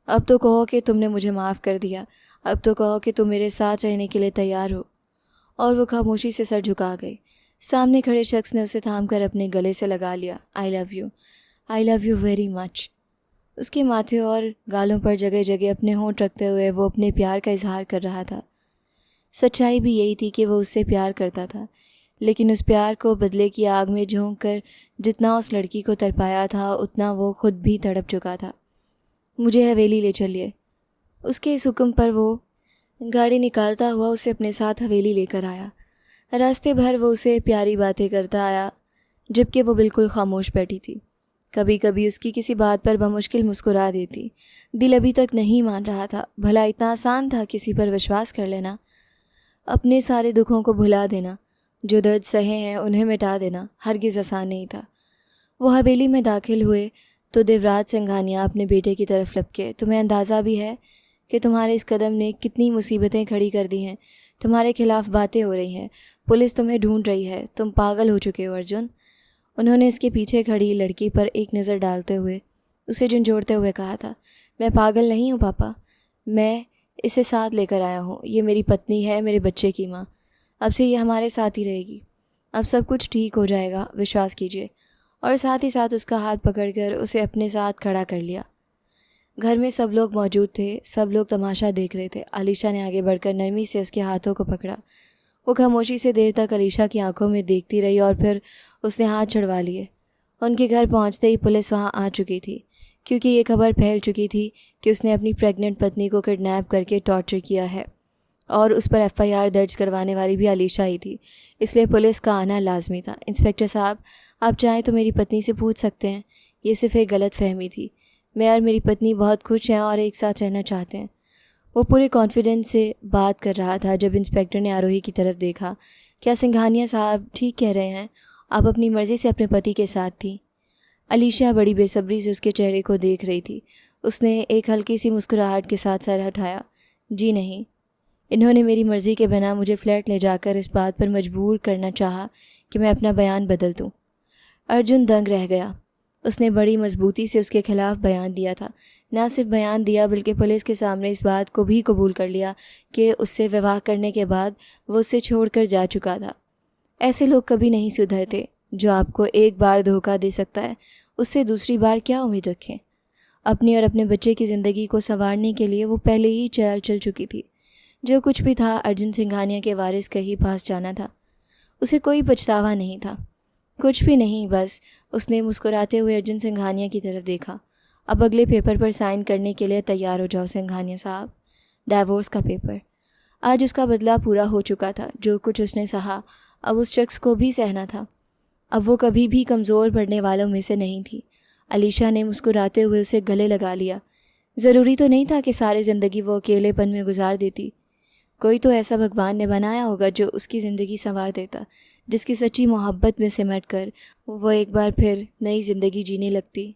अब तो कहो कि तुमने मुझे माफ़ कर दिया। अब तो कहो कि तुम मेरे साथ रहने के लिए तैयार हो। और वो खामोशी से सर झुका गई। सामने खड़े शख्स ने उसे थाम कर अपने गले से लगा लिया। I love you very much. उसके माथे और गालों पर जगह जगह अपने होंठ रखते हुए वो अपने प्यार का इजहार कर रहा था। सच्चाई भी यही थी कि वो उससे प्यार करता था, लेकिन उस प्यार को बदले की आग में झोंक कर जितना उस लड़की को तड़पाया था उतना वो खुद भी तड़प चुका था। मुझे हवेली ले चलिए। उसके इस हुक्म पर वो गाड़ी निकालता हुआ उसे अपने साथ हवेली लेकर आया। रास्ते भर वो उसे प्यारी बातें करता आया, जबकि वो बिल्कुल खामोश बैठी थी। कभी कभी उसकी किसी बात पर बमुश्किल मुस्कुरा देती। दिल अभी तक नहीं मान रहा था। भला इतना आसान था किसी पर विश्वास कर लेना, अपने सारे दुखों को भुला देना, जो दर्द सहे हैं उन्हें मिटा देना हरगिज़ आसान नहीं था। वो हवेली में दाखिल हुए तो देवराज सिंघानिया अपने बेटे की तरफ लपके। तुम्हें अंदाज़ा भी है कि तुम्हारे इस कदम ने कितनी मुसीबतें खड़ी कर दी हैं। तुम्हारे खिलाफ बातें हो रही हैं, पुलिस तुम्हें ढूंढ रही है, तुम पागल हो चुके हो अर्जुन। उन्होंने इसके पीछे खड़ी लड़की पर एक नज़र डालते हुए उसे झंझोड़ते हुए कहा था। मैं पागल नहीं हूँ पापा, मैं इसे साथ लेकर आया हूँ। ये मेरी पत्नी है, मेरे बच्चे की माँ। अब से ये हमारे साथ ही रहेगी। अब सब कुछ ठीक हो जाएगा, विश्वास कीजिए। और साथ ही साथ उसका हाथ पकड़कर उसे अपने साथ खड़ा कर लिया। घर में सब लोग मौजूद थे, सब लोग तमाशा देख रहे थे। अलीशा ने आगे बढ़कर नरमी से उसके हाथों को पकड़ा। वो खामोशी से देर तक अलीशा की आंखों में देखती रही और फिर उसने हाथ छुड़वा लिए। उनके घर पहुंचते ही पुलिस वहां आ चुकी थी, क्योंकि ये खबर फैल चुकी थी कि उसने अपनी प्रेग्नेंट पत्नी को किडनैप करके टॉर्चर किया है और उस पर एफआईआर दर्ज करवाने वाली भी अलीशा ही थी। इसलिए पुलिस का आना लाजमी था। इंस्पेक्टर साहब, आप चाहें तो मेरी पत्नी से पूछ सकते हैं। ये सिर्फ एक गलत फहमी थी। मैं और मेरी पत्नी बहुत खुश हैं और एक साथ रहना चाहते हैं। वो पूरे कॉन्फिडेंस से बात कर रहा था जब इंस्पेक्टर ने आरोही की तरफ देखा। क्या सिंघानिया साहब ठीक कह रहे हैं? आप अपनी मर्ज़ी से अपने पति के साथ थी? अलीशा बड़ी बेसब्री से उसके चेहरे को देख रही थी। उसने एक हल्की सी मुस्कुराहट के साथ सर उठाया। जी नहीं, इन्होंने मेरी मर्ज़ी के बिना मुझे फ्लैट ले जाकर इस बात पर मजबूर करना चाहा कि मैं अपना बयान बदल दूँ। अर्जुन दंग रह गया। उसने बड़ी मजबूती से उसके खिलाफ बयान दिया था। ना सिर्फ बयान दिया बल्कि पुलिस के सामने इस बात को भी कबूल कर लिया कि उससे विवाह करने के बाद वो उसे छोड़कर जा चुका था। ऐसे लोग कभी नहीं सुधरते। जो आपको एक बार धोखा दे सकता है, उससे दूसरी बार क्या उम्मीद रखें? अपनी और अपने बच्चे की ज़िंदगी को संवारने के लिए वो पहले ही चल चुकी थी। जो कुछ भी था अर्जुन सिंघानिया के वारिस के ही पास जाना था। उसे कोई पछतावा नहीं था, कुछ भी नहीं। बस उसने मुस्कुराते हुए अर्जुन सिंघानिया की तरफ देखा। अब अगले पेपर पर साइन करने के लिए तैयार हो जाओ सिंघानिया साहब। डाइवोर्स का पेपर। आज उसका बदला पूरा हो चुका था। जो कुछ उसने सहा अब उस शख्स को भी सहना था। अब वो कभी भी कमज़ोर पड़ने वालों में से नहीं थी। अलीशा ने मुस्कुराते हुए उसे गले लगा लिया। ज़रूरी तो नहीं था कि सारी ज़िंदगी वो अकेलेपन में गुजार देती। कोई तो ऐसा भगवान ने बनाया होगा जो उसकी ज़िंदगी संवार देता, जिसकी सच्ची मोहब्बत में सिमट कर वो एक बार फिर नई ज़िंदगी जीने लगती।